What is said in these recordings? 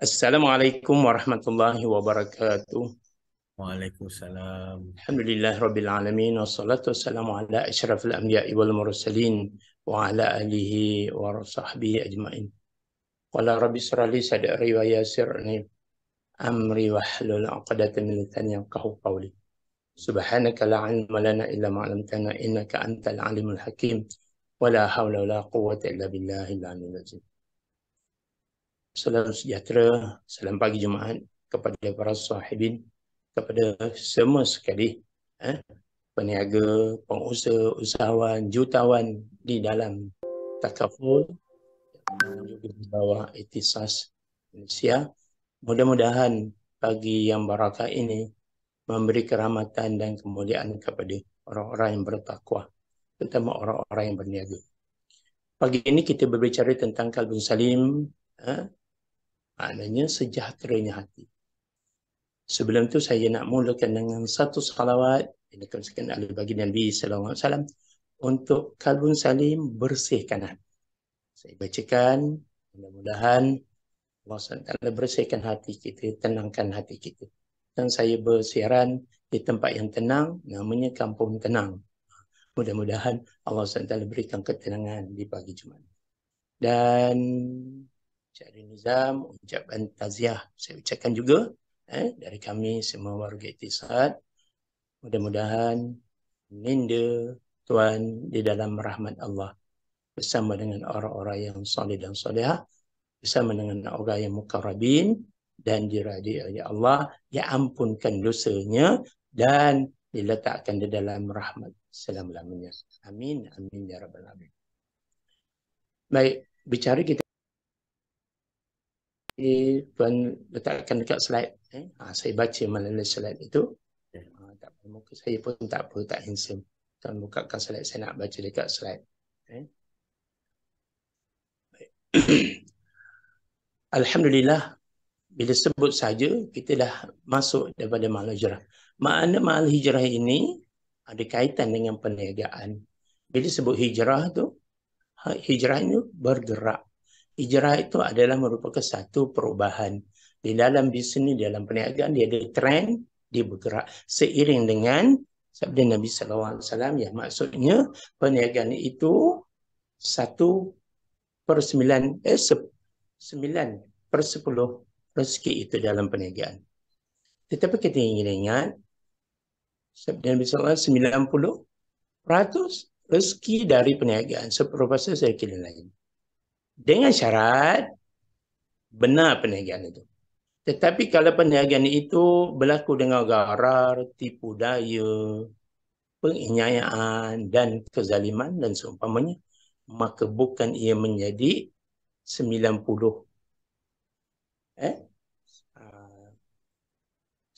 Assalamualaikum warahmatullahi wabarakatuh. Waalaikumsalam. Alhamdulillah Rabbil Alamin. Wassalatu wassalamu ala ashrafil anbiya'i wal mursalin wa ala alihi wa sahbihi ajma'in. Qala rabbi shrah li sadri wa yassirni amri wahlul 'uqdatam min lisani yafqahu qawli. Subhanaka la 'ilma lana illa ma 'allamtana innaka antal alimul hakim. Wa la hawla wa la quwwata illa billahil aliyyil azim. Salam sejahtera, salam pagi Jumaat kepada para sahibin, kepada semua sekali, peniaga, pengusaha, usahawan, jutawan di dalam takaful dan juga di bawah Ihtisas Malaysia. Mudah-mudahan pagi yang barakah ini memberi kerahmatan dan kemuliaan kepada orang-orang yang bertakwa, terutama orang-orang yang berniaga. Pagi ini kita berbicara tentang kalbun salim, maknanya sejahteranya hati. Sebelum tu saya nak mulakan dengan satu salawat yang dikongsikan oleh baginda Nabi sallallahu alaihi wasallam untuk kalbun salim, bersihkan hati. Saya bacakan, mudah-mudahan Allah SWT bersihkan hati kita, tenangkan hati kita. Dan saya bersiaran di tempat yang tenang, namanya Kampung Tenang. Mudah-mudahan Allah SWT berikan ketenangan di pagi Jumaat. Dan Cik Nizam, ucapan taziah saya ucapkan juga dari kami semua warga Ihtisad. Mudah-mudahan minda Tuan di dalam rahmat Allah bersama dengan orang-orang yang salih dan salihah, bersama dengan orang yang mukarrabin dan dirahmati oleh Allah, diampunkan dosanya dan diletakkan di dalam rahmat selama-lamanya. Amin, amin ya rabbal alamin. Baik, bicara kita Tuan letakkan dekat slide. Saya baca melalui slide itu. Tak apa, muka saya pun tak apa, tak handsome. Tuan bukakan slide, saya nak baca dekat slide. Alhamdulillah, bila sebut saja kita dah masuk daripada mahal hijrah. Makna mahal hijrah ini ada kaitan dengan perniagaan. Bila sebut hijrah tu, hijrah itu bergerak. Hijrah itu adalah merupakan satu perubahan. Di dalam bisnes, di dalam perniagaan, dia ada trend, dia bergerak. Seiring dengan sabda Nabi SAW, ya maksudnya perniagaan itu 1/9, 9/10 rezeki itu dalam perniagaan. Tetapi kita ingin ingat, sabda Nabi SAW, 90% rezeki dari perniagaan, 10% rezeki lain. Dengan syarat benar perniagaan itu. Tetapi kalau perniagaan itu berlaku dengan gharar, tipu daya, penganiayaan dan kezaliman dan seumpamanya, maka bukan ia menjadi 90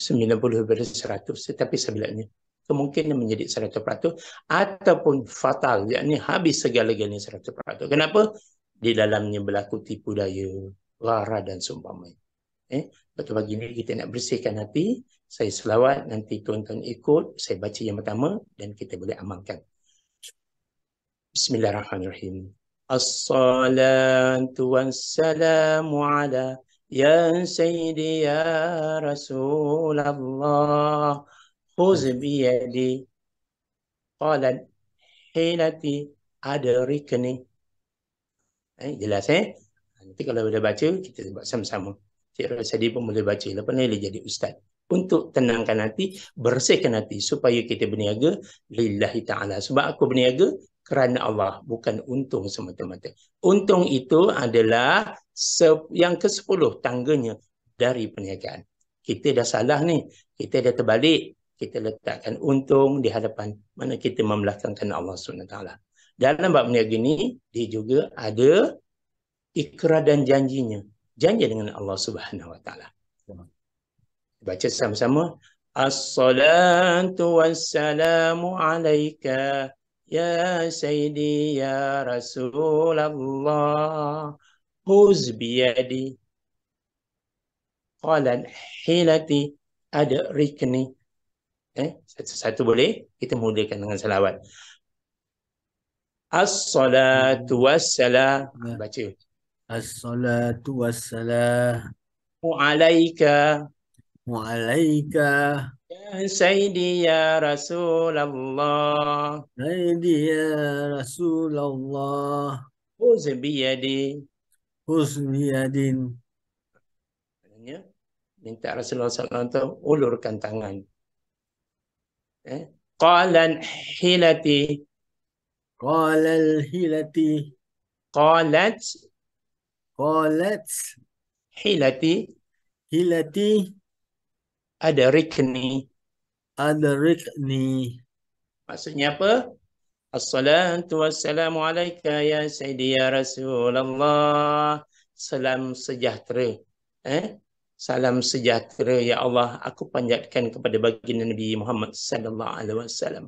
daripada 100, tetapi sebenarnya kemungkinan menjadi 100% ataupun fatal, yakni habis segala-galanya 100%. Kenapa? Di dalamnya berlaku tipu daya, gharar dan seumpamanya. Betul pagi ini kita nak bersihkan hati. Saya selawat, nanti tuan-tuan ikut. Saya baca yang pertama dan kita boleh amalkan. Bismillahirrahmanirrahim. As-salatu wassalamu ala ya sayyidi ya Rasulullah. Khuz biyadi qalat hilati adrikni. Jelas Nanti kalau dah baca, kita buat sama-sama. Cik Rasadi pun boleh baca. Lepas ni dia jadi ustaz. Untuk tenangkan hati, bersihkan hati supaya kita berniaga lillahi ta'ala. Sebab aku berniaga kerana Allah, bukan untung semata-mata. Untung itu adalah yang ke-10 tangganya dari perniagaan. Kita dah salah ni. Kita dah terbalik. Kita letakkan untung di hadapan mana kita membelakangkan Allah SWT. Dalam bab berniaga ni, dia juga ada ikrar dan janjinya. Janji dengan Allah Subhanahu Wa Taala. Baca sama-sama. As-salatu wassalamu alaika ya sayyidi ya Rasulullah. Huz biyadi qalan hilati adrikni. Satu-satu boleh? Kita mulakan dengan salawat. As-salatu wassalam. Baca. As-salatu wassalam alaika Wa'alaika ya Sayyidi ya Rasulullah. Naidi ya Rasulullah Khudh biyadi. Husniyadin Maknanya, minta Rasulullah SAW ulurkan tangan. Qalan hilati. Qalal hilati Qalat Qalat hilati. hilati Ada rikni. Adrikni Maksudnya apa? Assalatu wassalamu alaika ya Sayyidi ya Rasulullah. Salam sejahtera. Salam sejahtera ya Allah, aku panjatkan kepada baginda Nabi Muhammad sallallahu alaihi wasallam.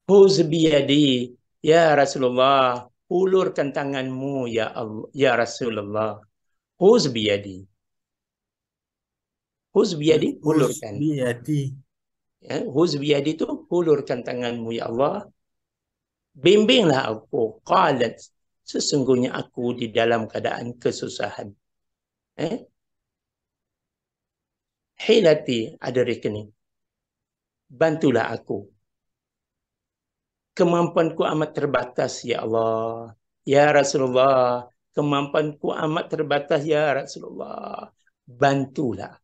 Huz biyadi ya Rasulullah, ulurkan tanganmu ya Allah, ya Rasulullah. Huz biyadi. Huz biyadi, ulurkan. Husniyati Huz biyadi itu ulurkan tanganmu ya Allah. Bimbinglah aku. Qalat, sesungguhnya aku di dalam keadaan kesusahan. Hilati, ada rekening. Bantulah aku. Kemampuanku amat terbatas, ya Allah. Ya Rasulullah, kemampuanku amat terbatas, ya Rasulullah. Bantulah.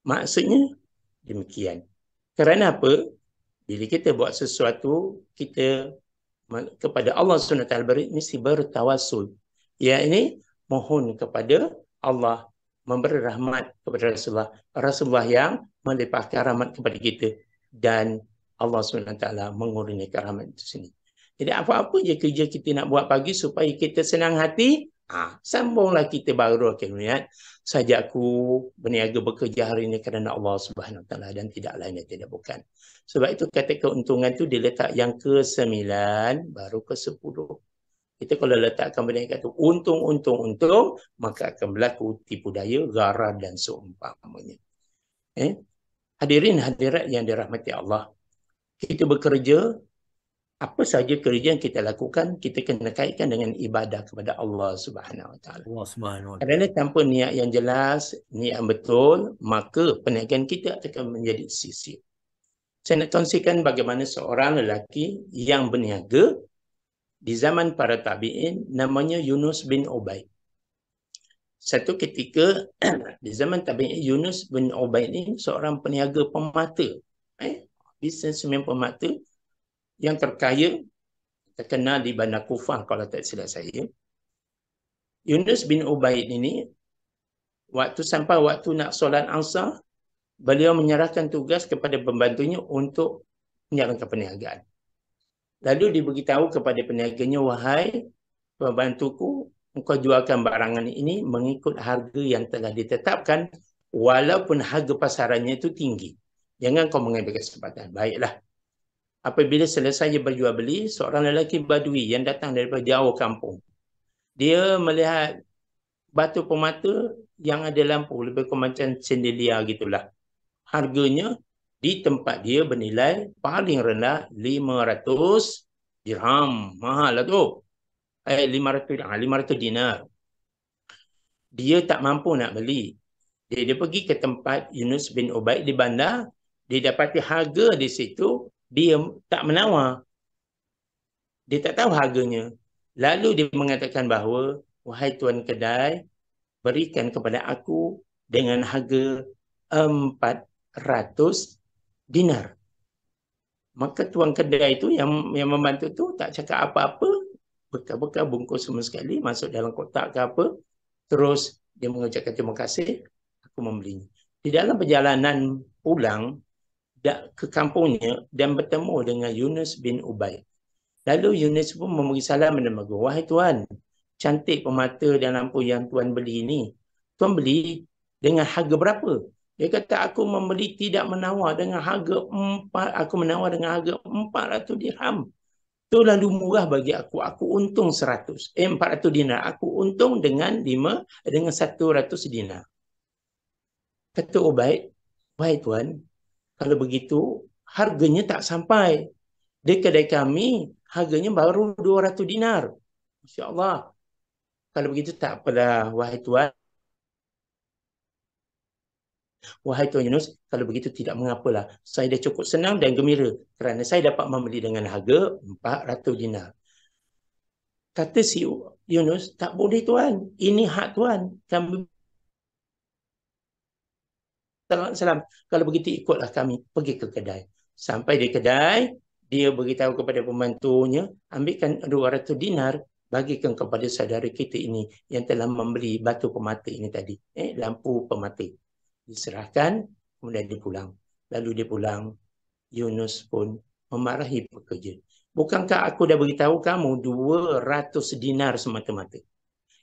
Maksudnya, demikian. Kerana apa? Bila kita buat sesuatu, kita kepada Allah SWT mesti bertawasul. Ya, ini mohon kepada Allah memberi rahmat kepada Rasulullah. Rasulullah yang melimpahkan rahmat kepada kita. Dan Allah SWT mengurniakan rahmat itu sendiri. Jadi apa-apa je kerja kita nak buat pagi supaya kita senang hati, sambunglah kita baru niat. Sajaku berniaga bekerja hari ini kerana Allah SWT dan tidak lain dan tidak bukan. Sebab itu kata keuntungan tu diletak yang ke-9 baru ke-10. Kita kalau letakkan benda kata untung, maka akan berlaku tipu daya, gharar dan seumpamanya. Hadirin hadirat yang dirahmati Allah. Kita bekerja, apa saja kerja yang kita lakukan, kita kena kaitkan dengan ibadah kepada Allah Subhanahu Wa Taala. Allah Subhanahu Wa Taala. Kerana tanpa niat yang jelas, niat yang betul, maka perniagaan kita akan menjadi sia-sia. Saya nak kongsikan bagaimana seorang lelaki yang berniaga di zaman para tabi'in, namanya Yunus bin Ubaid. Satu ketika di zaman tabi'in, Yunus bin Ubaid ini seorang peniaga pemata, bisnesmen pemata yang terkaya, terkenal di Bandar Kufah kalau tak silap saya. Yunus bin Ubaid ini sampai waktu nak solat Asar, beliau menyerahkan tugas kepada pembantunya untuk menjalankan perniagaan. Lalu diberitahu kepada peniaganya, wahai pembantuku, engkau jualkan barangan ini mengikut harga yang telah ditetapkan, walaupun harga pasarannya itu tinggi. Jangan kau mengambil kesempatan. Baiklah. Apabila selesai berjual beli, seorang lelaki badui yang datang daripada jauh kampung. Dia melihat batu permata yang ada lampu, lebih kurang macam chandelier gitulah. Harganya di tempat dia bernilai paling rendah 500 dirham. Mahal lah tu. 500 dinar. Dia tak mampu nak beli. Dia pergi ke tempat Yunus bin Ubaid di bandar. Dia dapati harga di situ. Dia tak menawar. Dia tak tahu harganya. Lalu dia mengatakan bahawa, wahai tuan kedai, berikan kepada aku dengan harga 400 dinar. Maka tuan kedai itu yang membantu tu tak cakap apa-apa, bekal-bekal bungkus semua sekali, masuk dalam kotak ke apa, terus dia mengucapkan terima kasih, aku membelinya. Di dalam perjalanan pulang ke kampungnya dan bertemu dengan Yunus bin Ubaid. Lalu Yunus pun memberi salam dan menegur, wahai tuan, cantik permata dan lampu yang tuan beli ini, tuan beli dengan harga berapa? Dia kata, aku membeli tidak menawar dengan harga 400 dirham. Itu lalu murah bagi aku. Aku untung 400 dinar. Aku untung dengan 100 dinar. Kata Ubaid, wahai tuan, kalau begitu harganya tak sampai. Di kedai kami harganya baru 200 dinar. Masya Allah. Kalau begitu tak apalah, wahai tuan. Wahai Tuan Yunus, kalau begitu tidak mengapalah. Saya dah cukup senang dan gembira kerana saya dapat membeli dengan harga 400 dinar. Kata si Yunus, tak boleh Tuan. Ini hak Tuan. Kami Salam. Kalau begitu ikutlah kami pergi ke kedai. Sampai di kedai, dia beritahu kepada pembantunya, ambilkan 200 dinar, bagikan kepada saudara kita ini yang telah membeli batu pemata ini tadi. Lampu pemata. Diserahkan, kemudian dia pulang. Lalu dia pulang, Yunus pun memarahi pekerja. Bukankah aku dah beritahu kamu 200 dinar semata-mata?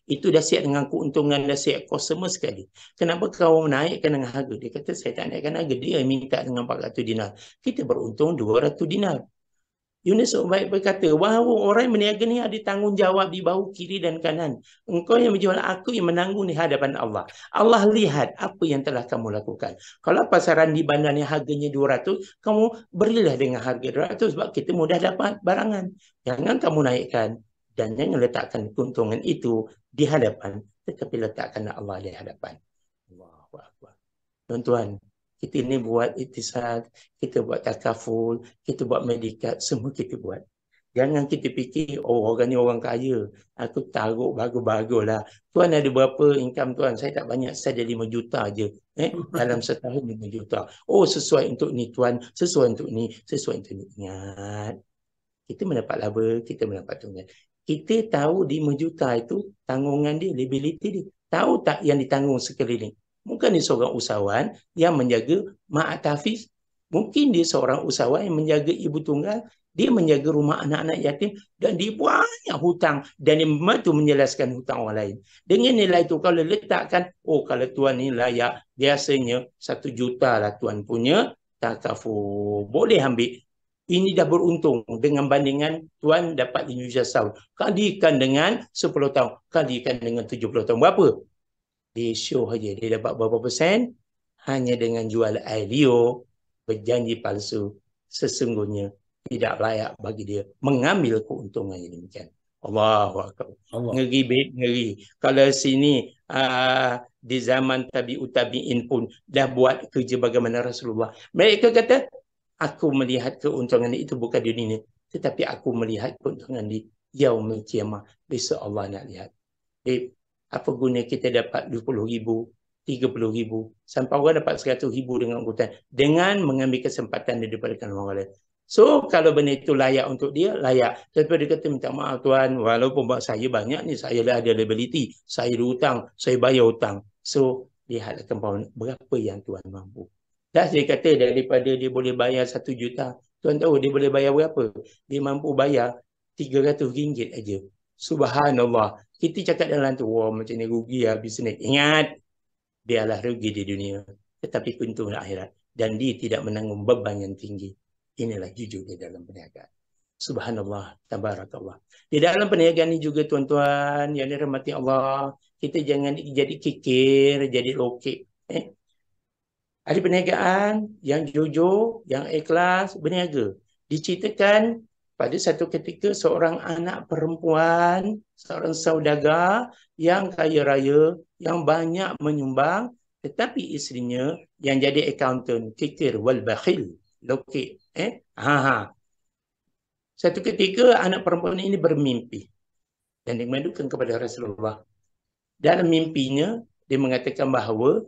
Itu dah siap dengan keuntungan, dah siap kos semua sekali. Kenapa kau naikkan dengan harga? Dia kata, saya tak naikkan harga. Dia minta dengan 400 dinar. Kita beruntung 200 dinar. Yunus baik berkata, bahawa orang yang berniaga ni ada tanggungjawab di bahu kiri dan kanan. Engkau yang menjual, aku yang menanggung di hadapan Allah. Allah lihat apa yang telah kamu lakukan. Kalau pasaran di bandar yang harganya 200, kamu berilah dengan harga 200 sebab kita mudah dapat barangan. Jangan kamu naikkan dan jangan letakkan keuntungan itu di hadapan, tetapi letakkan Allah di hadapan. Allahu Akbar. Tuan-tuan, kita ni buat iktisad, kita buat takaful, kita buat medikat, semua kita buat. Jangan kita fikir, oh orang ni orang kaya, aku taruh bagus-bagus lah. Tuan ada berapa income tuan? Saya tak banyak, saya ada 5 juta je. Dalam setahun 5 juta. Oh sesuai untuk ni tuan, sesuai untuk ni, sesuai untuk ni. Ingat, kita mendapat laba, kita mendapat tunggal. Kita tahu 5 juta itu tanggungan dia, liability dia. Tahu tak yang ditanggung sekeliling? Mungkin dia seorang usahawan yang menjaga mak tahfiz. Mungkin dia seorang usahawan yang menjaga ibu tunggal. Dia menjaga rumah anak-anak yatim. Dan dia banyak hutang. Dan dia membantu menjelaskan hutang orang lain. Dengan nilai itu kalau letakkan, oh kalau tuan ni layak, biasanya 1 juta lah tuan punya takaful. Boleh ambil. Ini dah beruntung dengan bandingan tuan dapat 5 juta tahun. Kalikan dengan 10 tahun. Kalikan dengan 70 tahun. Berapa? Dia show saja. Dia dapat berapa persen? Hanya dengan jual air liur, berjanji palsu. Sesungguhnya tidak layak bagi dia mengambil keuntungan yang demikian. Allahu Akbar. Ngeri, babe, ngeri. Kalau sini di zaman tabi'ut tabi'in pun dah buat kerja bagaimana Rasulullah. Mereka kata, aku melihat keuntungan itu bukan di dunia, tetapi aku melihat keuntungan di yaumil qiyamah. Besok Allah nak lihat. Apa guna kita dapat 20,000, 30,000, sampai orang dapat 100,000 dengan angkutan, dengan mengambil kesempatan daripada orang lain. So, kalau benda itu layak untuk dia, layak. Tapi dia kata, minta maaf tuan, walaupun saya banyak ni, saya dah ada liability, saya ada hutang, saya bayar hutang. So, lihatlah kemampuan berapa yang tuan mampu. Dah dia kata daripada dia boleh bayar 1 juta, tuan tahu dia boleh bayar berapa? Dia mampu bayar RM300 aja. Subhanallah. Kita cakap dalam tu, wah macam ni rugi lah bisnes. Ingat, biarlah rugi di dunia, tetapi keuntungan akhirat. Dan dia tidak menanggung beban yang tinggi. Inilah jujur di dalam perniagaan. Subhanallah, tabarakallah. Di dalam perniagaan ini juga tuan-tuan yang dirahmati Allah, kita jangan jadi kikir, jadi lokek. Ada perniagaan yang jujur, yang ikhlas, berniaga. Diceritakan pada satu ketika seorang anak perempuan, seorang saudagar yang kaya raya, yang banyak menyumbang, tetapi isterinya yang jadi accountant, kikir wal bakhil, lokek. Satu ketika anak perempuan ini bermimpi dan dimadukan kepada Rasulullah. Dalam mimpinya, dia mengatakan bahawa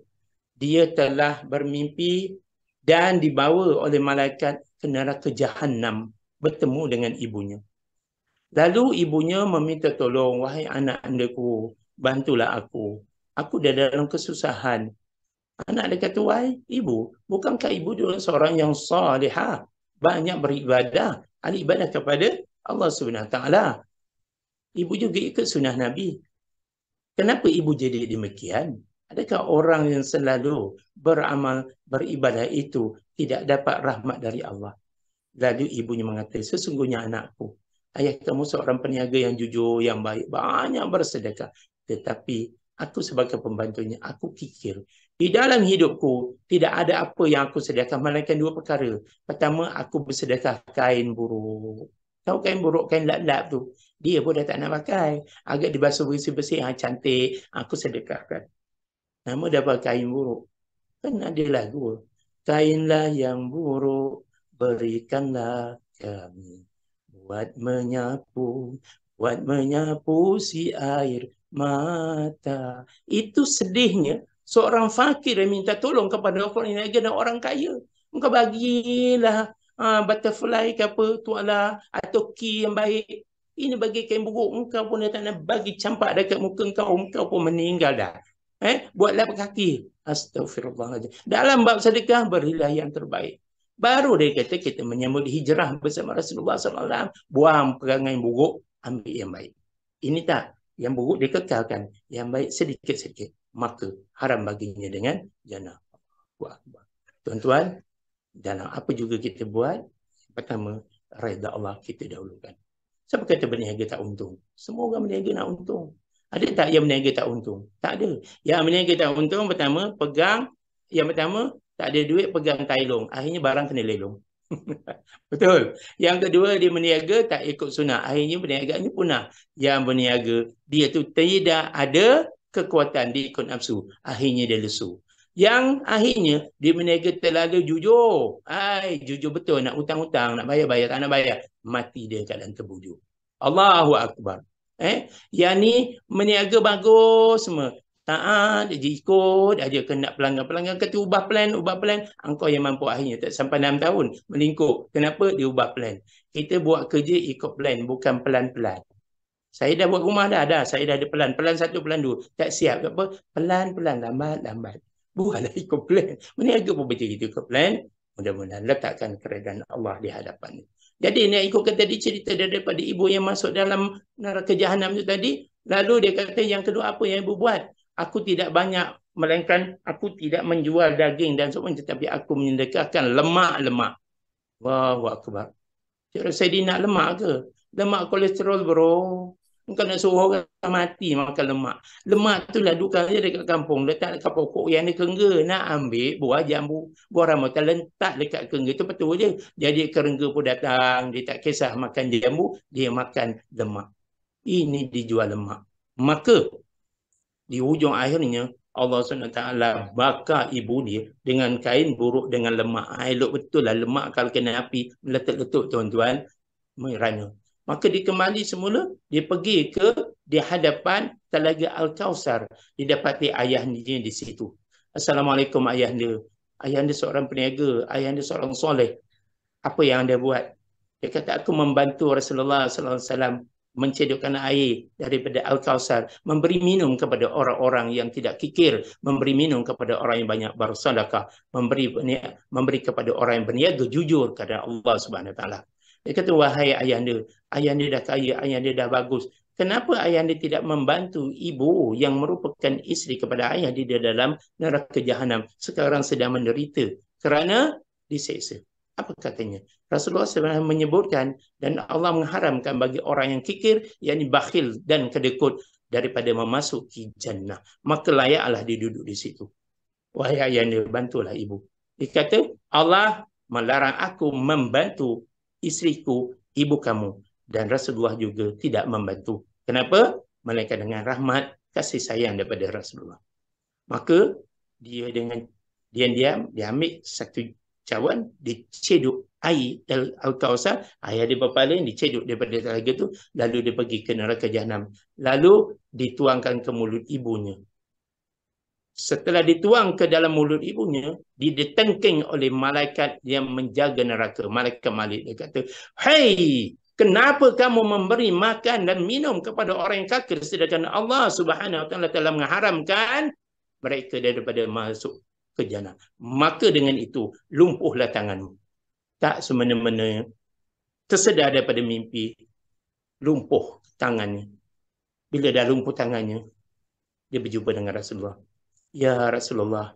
dia telah bermimpi dan dibawa oleh malaikat ke neraka Jahannam bertemu dengan ibunya. Lalu ibunya meminta tolong, wahai anak andaku, bantulah aku. Aku dah dalam kesusahan. Anak dia kata, wahai ibu, bukankah ibu dulu seorang yang salihah, banyak beribadah, ahli ibadah kepada Allah SWT. Ibu juga ikut sunnah Nabi. Kenapa ibu jadi demikian? Adakah orang yang selalu beramal, beribadah itu tidak dapat rahmat dari Allah? Lalu ibunya mengatakan, sesungguhnya anakku, ayah kamu seorang peniaga yang jujur, yang baik, banyak bersedekah. Tetapi aku sebagai pembantunya, aku fikir, di dalam hidupku tidak ada apa yang aku sedekah, melainkan 2 perkara. Pertama, aku bersedekah kain buruk. Tahu kain buruk, kain lap-lap tu? Dia pun dah tak nak pakai. Agak dibasuh bersih-bersih, cantik, aku sedekahkan. Nama dah pakai kain buruk. Kan ada lagu. Kainlah yang buruk, berikanlah kami. Buat menyapu si air mata. Itu sedihnya. Seorang fakir yang minta tolong kepada orang dan orang kaya. Engkau bagilah butterfly ke apa, tuala atau key yang baik. Ini bagi kain buruk. Engkau pun dah tak nak bagi campak dekat muka engkau pun meninggal dah. Buatlah kaki. Astagfirullahaladzim. Dalam bab sedekah, berilah yang terbaik. Baru dia kata kita menyambut hijrah bersama Rasulullah SAW. Buang perangai buruk, ambil yang baik. Ini tak. Yang buruk dikekalkan. Yang baik sedikit-sedikit. Maka haram baginya dengan jannah. Tuan-tuan, dalam apa juga kita buat, pertama, redha Allah kita dahulukan. Siapa kata berniaga tak untung? Semua orang berniaga nak untung. Ada tak yang berniaga tak untung? Tak ada. Yang berniaga tak untung, pertama, yang pertama, tak ada duit, pegang tailong. Akhirnya barang kena lelong. Betul. Yang kedua, dia berniaga tak ikut sunnah. Akhirnya berniaganya punah. Yang berniaga, dia tu tidak ada kekuatan, dia ikut nafsu. Akhirnya dia lesu. Yang akhirnya, dia berniaga terlalu jujur. Jujur betul, nak hutang-hutang, nak bayar-bayar, tak nak bayar. Mati dia keadaan terbujur. Allahu Akbar. Yang ni meniaga bagus semua. Taat, dia ikut, dia kena pelanggan-pelanggan kata ubah plan. Engkau yang mampu akhirnya tak sampai 6 tahun melingkup. Kenapa? Dia ubah plan. Kita buat kerja ikut plan, bukan pelan-pelan. Saya dah buat rumah dah. Saya dah ada plan. Plan 1, plan 2. Tak siap ke apa? Pelan-pelan, lambat. Buatlah ikut plan. Meniaga pun betul itu ikut plan. Mudah-mudahan letakkan keredaan Allah di hadapan. Jadi nak ikutkan tadi cerita daripada ibu yang masuk dalam neraka jahanam itu tadi. Lalu dia kata yang kedua apa yang ibu buat? Aku tidak banyak, melainkan aku tidak menjual daging dan sebagainya, tetapi aku menyedekahkan lemak-lemak. Allahu Akbar. Saya dia nak lemak ke? Lemak kolesterol bro. Engkau nak suruh orang mati makan lemak. Lemak tu lah dukang je dekat kampung. Letak dekat pokok yang ada kerengga. Nak ambil buah jambu. Buah rambutan letak dekat kerengga. Itu betul je. Jadi kerengga pun datang. Dia tak kisah makan jambu. Dia makan lemak. Ini dijual lemak. Maka di hujung akhirnya Allah SWT bakar ibu dia dengan kain buruk dengan lemak. Elok betul lah lemak kalau kena api meletup-letup tuan-tuan. Merana. Maka dia kembali semula, dia pergi di hadapan Telaga Al-Kausar. Dia dapati ayahnya di situ. Assalamualaikum ayahanda. Ayahanda seorang peniaga, ayahanda seorang soleh. Apa yang anda buat? Dia kata, aku membantu Rasulullah SAW mencedokkan air daripada Al-Kausar, memberi minum kepada orang-orang yang tidak kikir, memberi minum kepada orang yang banyak bersedekah, memberi kepada orang yang berniaga jujur kepada Allah Subhanahu Wa Taala. Dia kata, wahai ayahanda dah kaya, ayahanda dah bagus. Kenapa ayahanda tidak membantu ibu yang merupakan isteri kepada ayah di dalam neraka jahanam sekarang sedang menderita kerana diseksa? Apa katanya? Rasulullah SAW menyebutkan dan Allah mengharamkan bagi orang yang kikir, yakni bakhil dan kedekut daripada memasuki jannah. Maka layaklah dia duduk di situ. Wahai ayahanda, bantulah ibu. Dia kata, Allah melarang aku membantu isteriku, ibu kamu. Dan Rasulullah juga tidak membantu. Kenapa? Melainkan dengan rahmat, kasih sayang daripada Rasulullah. Maka dia dengan diam-diam, dia ambil satu cawan, diceduk air Al-Kausar, air dia berpaling, diceduk daripada telaga tu, lalu dia pergi ke neraka jahanam. Lalu dituangkan ke mulut ibunya. Setelah dituang ke dalam mulut ibunya, ditengking oleh malaikat yang menjaga neraka. Malaikat Malik, dia kata, "Hei, kenapa kamu memberi makan dan minum kepada orang yang kafir sedangkan Allah Subhanahu Wa Taala telah mengharamkan mereka daripada masuk ke jannah. Maka dengan itu, lumpuhlah tanganmu." Tak semena-mena tersedar daripada mimpi, lumpuh tangannya. Bila dah lumpuh tangannya, dia berjumpa dengan Rasulullah. Ya Rasulullah,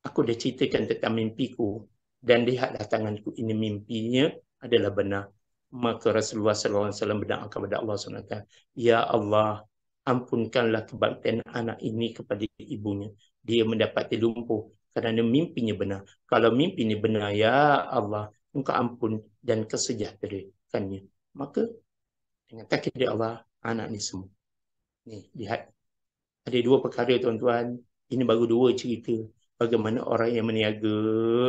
aku dah ceritakan tentang mimpiku dan lihatlah tanganku ini mimpinya adalah benar. Maka Rasulullah SAW berdoa kepada Allah SWT. Ya Allah, ampunkanlah kebaktian anak ini kepada ibunya. Dia mendapati lumpuh kerana mimpinya benar. Kalau mimpinya benar, ya Allah, Engkau ampun dan kesejahterakannya. Maka dengan takdir Allah, anak ni semua. Ni, lihat. Ada dua perkara tuan-tuan. Ini baru dua cerita. Bagaimana orang yang berniaga,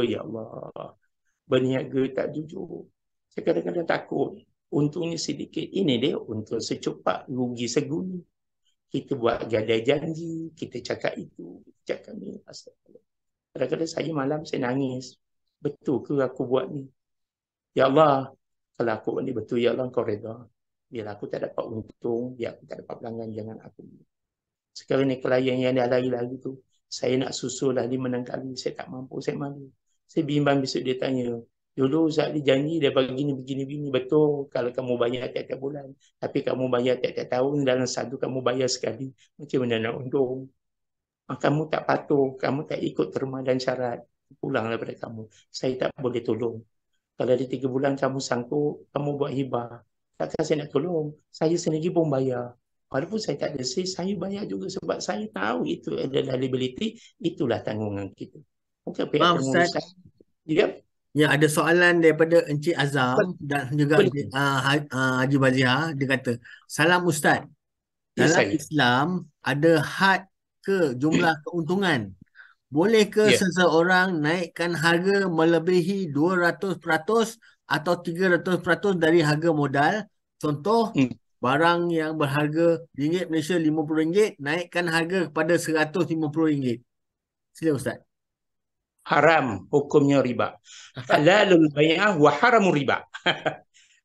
ya Allah. Berniaga tak jujur. Saya kadang-kadang takut. Untungnya sedikit. Ini dia untung secupak, rugi seguni. Kita buat gadai janji, kita cakap itu, kita cakap ni. Astagfirullah. Kadang-kadang saya malam saya nangis. Betul ke aku buat ni? Ya Allah, kalau aku buat ni betul, ya Allah kau reda. Bila aku tak dapat untung, biar aku tak dapat pelanggan, jangan aku. Sekarang ni klien yang dah lari-lari tu, saya nak susul lah 5-6 kali, saya tak mampu, saya malu. Saya bimbang besok dia tanya, dulu Ustaz dia janji dia begini, betul kalau kamu bayar tiap-tiap bulan. Tapi kamu bayar tiap-tiap tahun, dalam satu kamu bayar sekali. Macam mana nak untung? Kamu tak patuh, kamu tak ikut terma dan syarat. Pulanglah pada kamu. Saya tak boleh tolong. Kalau ada 3 bulan kamu sanggup, kamu buat hibah. Takkan saya nak tolong. Saya sendiri pun bayar. Walaupun saya tak ada, saya bayar juga sebab saya tahu itu adalah liability, itulah tanggungan kita. Bukan pihak Maaf Ustaz, pengurusan. Ya, ya ada soalan daripada Encik Azam dan juga boleh. Haji Bazihar. Dia kata, salam Ustaz, Ya, dalam saya. Islam ada had ke jumlah keuntungan? Boleh ke Ya. seseorang naikkan harga melebihi 200% atau 300% dari harga modal? Contoh, Hmm. barang yang berharga ringgit Malaysia RM50, naikkan harga kepada RM150. Sila Ustaz. Haram hukumnya riba. Halalul bai'ah wa haramul riba.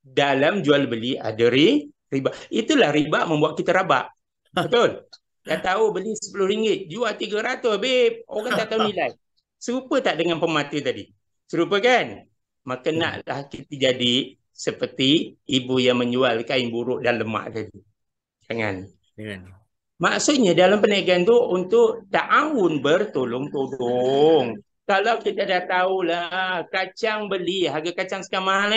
Dalam jual beli ada riba. Itulah riba membuat kita rabak. Betul? Dah tahu beli RM10, jual RM300, babe. Orang tak tahu nilai. Serupa tak dengan pemata tadi? Serupa kan? Maka naklah kita jadi seperti ibu yang menjual kain buruk dan lemak tadi. Jangan. Maksudnya dalam perniagaan tu untuk ta'awun, bertolong-tolong. Kalau kita dah tahulah kacang beli, harga kacang sekarang mahal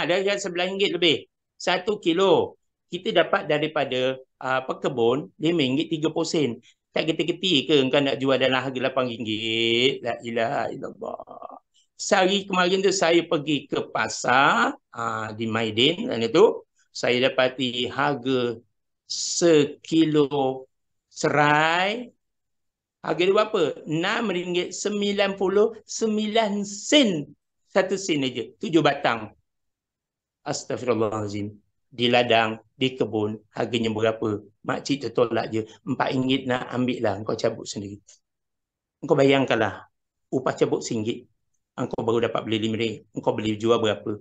dari RM11 lebih. 1 kilo. Kita dapat daripada pekebun RM5 3 sen. Tak geti-geti ke engkau nak jual dalam harga RM8? La ilaha illallah. Sehari kemarin tu saya pergi ke pasar di Maidin dan itu saya dapati harga sekilo serai harga dia berapa? RM6.99 sen. 1 sen aja. 7 batang. Astaghfirullahalazim. Di ladang, di kebun, harganya berapa? Makcik tertolak je. RM4 nak ambil lah. Kau cabut sendiri. Kau bayangkanlah. Upah cabut RM1. Engkau baru dapat beli RM5. Engkau beli jual berapa?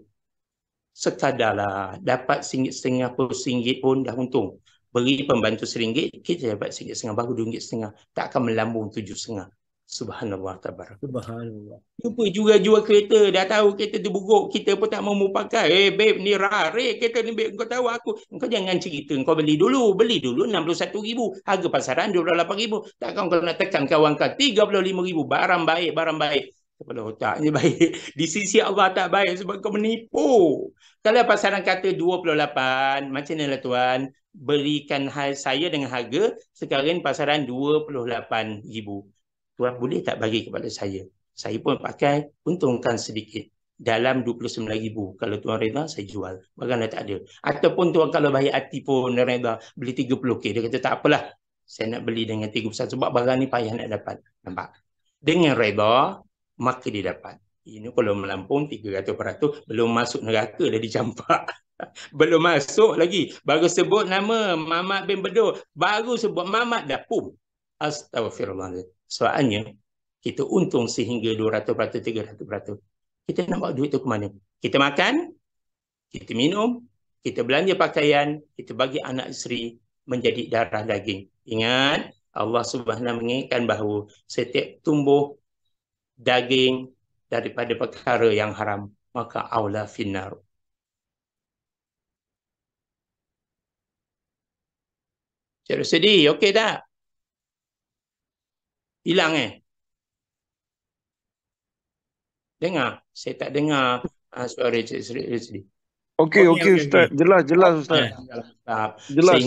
Sekadarlah. Dapat RM1.50 pun RM1 pun dah untung. Beri pembantu RM1, kita dapat RM1.50, baru RM2.50. Tak akan melambung RM7.50. Subhanallah tabarak. Subhanallah. Lupa juga jual kereta. Dah tahu kereta tu buruk. Kita pun tak mau pakai. Babe, ni rare kereta ni, babe. Kau tahu aku. Kau jangan cerita. Kau beli dulu. Beli dulu RM61,000. Harga pasaran RM28,000. Takkan kau nak tekan kawan kau RM35,000. Barang baik, barang baik. Kepala otaknya baik. Di sisi Allah tak baik sebab kau menipu. Kalau pasaran kata 28, macam mana lah tuan? Berikan saya dengan harga sekarang pasaran RM28,000. Tuan boleh tak bagi kepada saya? Saya pun pakai, untungkan sedikit. Dalam RM29,000. Kalau tuan reda, saya jual. Bagaimana tak ada. Ataupun tuan kalau baik hati pun reda, beli RM30. Dia kata tak apalah. Saya nak beli dengan RM31 sebab barang ni payah nak dapat. Nampak? Dengan reda, maka dia dapat. Ini kalau melampung 300%, belum masuk neraka dah dicampak. Belum masuk lagi. Baru sebut nama Mamat bin Bedo. Baru sebut Mamat dah pum. Astagfirullahaladzim. Soalnya, kita untung sehingga 200%, 300%. Kita nak bawa duit tu ke mana? Kita makan, kita minum, kita belanja pakaian, kita bagi anak isteri menjadi darah daging. Ingat, Allah Subhanahu mengingatkan bahawa setiap tumbuh daging daripada perkara yang haram, maka aula finnar. Cik Rosidi, okey tak? Hilang Dengar? Saya tak dengar suara Cik Rosidi. Okey, Ustaz. Jelas Ustaz. Jelas.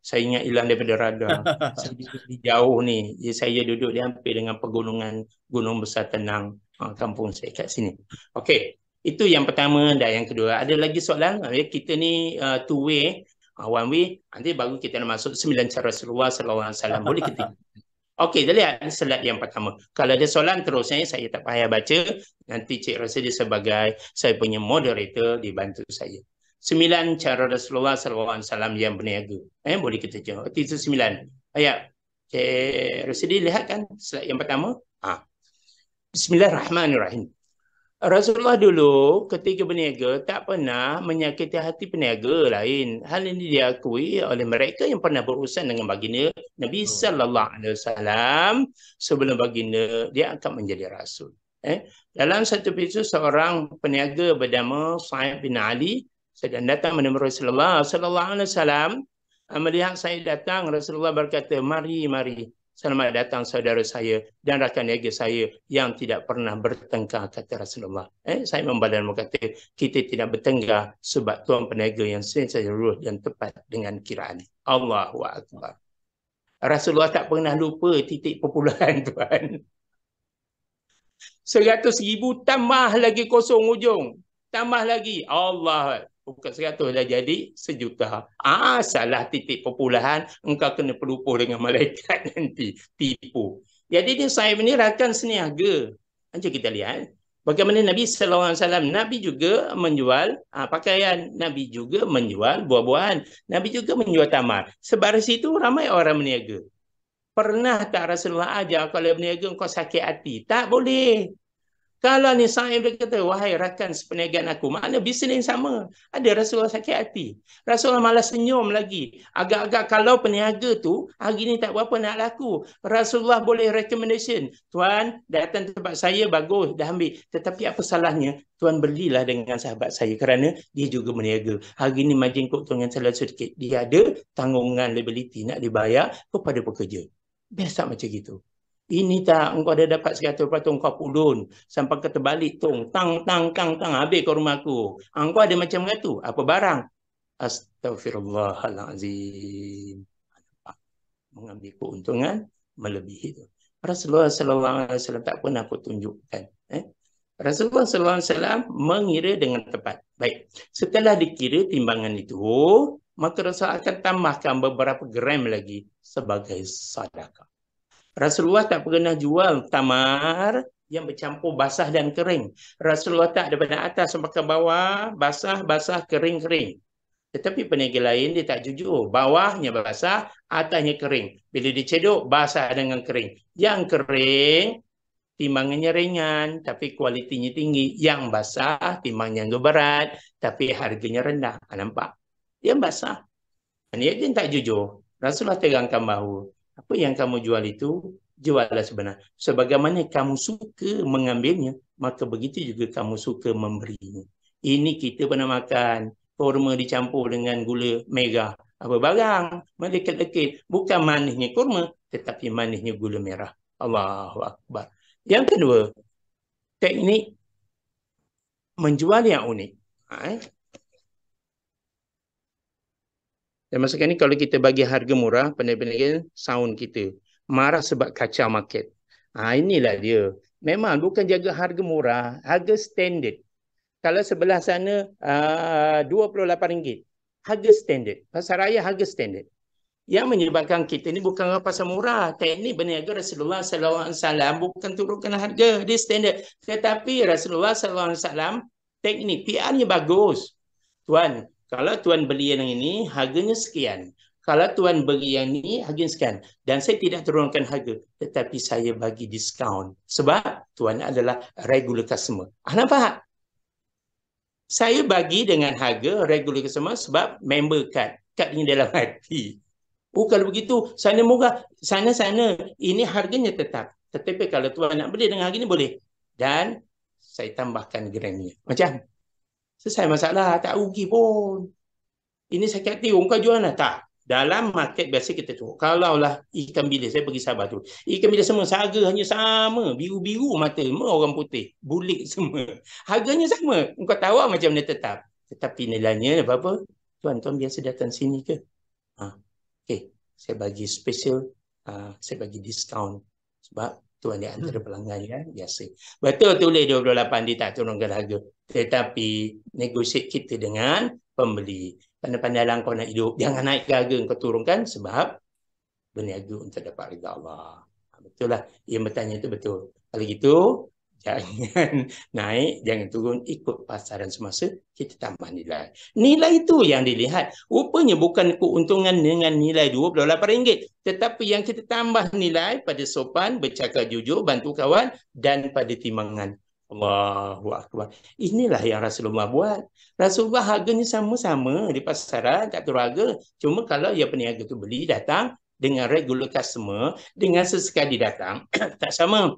Saya ingat hilang daripada radar. Saya duduk di jauh ni. Saya duduk di hampir dengan pegunungan Gunung Besar Tenang. Kampung saya kat sini. Okey. Itu yang pertama dan yang kedua. Ada lagi soalan? Kita ni two way, one way. Nanti baru kita nak masuk 9 cara Rasulullah SAW. Boleh kita? Okey, kita lihat slide yang pertama. Kalau ada soalan terusnya saya tak payah baca. Nanti Cik Rasidi sebagai saya punya moderator dibantu saya. 9 cara Rasulullah SAW yang berniaga. Boleh kita tengok. Itu 9. Ayat. Cik Rasidi lihat kan slide yang pertama? Bismillahirrahmanirrahim. Rasulullah dulu ketika berniaga tak pernah menyakiti hati peniaga lain. Hal ini diakui oleh mereka yang pernah berurusan dengan baginda Nabi sallallahu alaihi wasallam sebelum baginda dia akan menjadi rasul. Dalam satu episod seorang peniaga bernama Sa'id bin Ali sedang datang menemui Rasulullah sallallahu alaihi wasallam. Melihat Sa'id datang, Rasulullah berkata, "Mari, mari. Selamat datang saudara saya dan rakan niaga saya yang tidak pernah bertengkar," kata Rasulullah. Saya membadan berkata, kita tidak bertengkar sebab tuan peniaga yang sentiasa lurus dan tepat dengan kiraan. Allahu Akbar. Rasulullah tak pernah lupa titik perpuluhan tuan. 100,000 tambah lagi kosong ujung. Tambah lagi. Allah. Bukan 100 dah jadi 1,000,000. Salah titik perpuluhan, engkau kena pelupuh dengan malaikat nanti. Tipu. Jadi dia Sa'ib ni rakan seniaga. Macam kita lihat. Bagaimana Nabi SAW, Nabi juga menjual pakaian. Nabi juga menjual buah-buahan. Nabi juga menjual tamar. Sebab situ ramai orang berniaga. Pernah tak Rasulullah ajar kalau berniaga kau sakit hati? Tak boleh. Kalau ni Sa'ib dia kata, wahai rakan seperniagaan aku, makna bisnes yang sama. Ada Rasulullah sakit hati. Rasulullah malah senyum lagi. Agak-agak kalau peniaga tu, hari ni tak berapa nak laku. Rasulullah boleh recommendation. Tuan, datang tempat saya, bagus, dah ambil. Tetapi apa salahnya? Tuan belilah dengan sahabat saya kerana dia juga berniaga. Hari ni margin kok dengan salah sedikit. Dia ada tanggungan liability nak dibayar kepada pekerja. Biasa macam gitu. Ini tak, engkau ada dapat 100% kau pulun. Sampai kata balik tong, tang, habis ke rumah aku. Engkau ada macam tu. Apa barang? Astaghfirullahalazim. Mengambil keuntungan melebihi itu. Rasulullah SAW tak pernah aku tunjukkan. Rasulullah SAW mengira dengan tepat. Baik, setelah dikira timbangan itu, maka Rasulullah akan tambahkan beberapa gram lagi sebagai sedekah. Rasulullah tak pernah jual tamar yang bercampur basah dan kering. Rasulullah tak daripada atas sampai ke bawah, basah, kering. Tetapi peniaga lain dia tak jujur. Bawahnya basah, atasnya kering. Bila dicedok, basah dengan kering. Yang kering, timbangannya ringan, tapi kualitinya tinggi. Yang basah, timbangannya berat, tapi harganya rendah. Nampak? Yang basah. Peniaga yang tak jujur. Rasulullah terangkan bahawa apa yang kamu jual itu, juallah sebenar. Sebagaimana kamu suka mengambilnya, maka begitu juga kamu suka memberinya. Ini kita pernah makan, kurma dicampur dengan gula merah. Apa barang? Melekit-lekit. Bukan manisnya kurma, tetapi manisnya gula merah. Allahu Akbar. Yang kedua, teknik menjual yang unik. Dan masa ni kalau kita bagi harga murah, peniaga sound kita marah sebab kacau market. Inilah dia. Memang bukan jaga harga murah, harga standard. Kalau sebelah sana RM28, harga standard. Pasar raya harga standard. Yang menyebabkan kita ni bukan pasar murah. Teknik berniaga Rasulullah SAW bukan turunkan harga, dia standard. Tetapi Rasulullah SAW teknik PR-nya bagus. Tuan, kalau tuan beli yang ini, harganya sekian. Kalau tuan beli yang ini, harganya sekian. Dan saya tidak turunkan harga, tetapi saya bagi diskaun. Sebab tuan adalah regular customer. Nampak? Saya bagi dengan harga regular customer sebab member card. Card ini dalam hati. Kalau begitu, sana murah, sana. Ini harganya tetap. Tetapi kalau tuan nak beli dengan harga ini, boleh. Dan saya tambahkan gramnya. Macam? Selesai masalah, tak rugi pun. Ini sakit hati, kau jual nak? Tak. Dalam market biasa kita tu. Kalaulah ikan bilis, saya pergi Sabah tu. Ikan bilis semua, harga hanya sama. Biru-biru mata, orang putih. Bulik semua. Harganya sama. Kau tahu macam mana tetap. Tetapi nilainya apa-apa. Tuan-tuan biasa datang sini ke? Okey, saya bagi special. Saya bagi diskaun. Sebab tuan di antara pelanggan ya, biasa. Betul tulis 28 dia tak turunkan harga. Tetapi negotiate kita dengan pembeli. Pandai-pandailah kau nak hidup. Jangan naik harga kau turunkan sebab berniaga untuk dapat ridha Allah. Betul lah. Yang bertanya itu betul. Kalau gitu, jangan naik, jangan turun, ikut pasaran semasa, kita tambah nilai. Nilai itu yang dilihat. Rupanya bukan keuntungan dengan nilai RM28, tetapi yang kita tambah nilai pada sopan, bercakap jujur, bantu kawan, dan pada timbangan. Allahu Akbar. Inilah yang Rasulullah buat. Rasulullah harganya sama-sama di pasaran, tak turun harga. Cuma kalau yang peniaga tu beli, datang dengan regular customer, dengan sesekali datang, tak sama.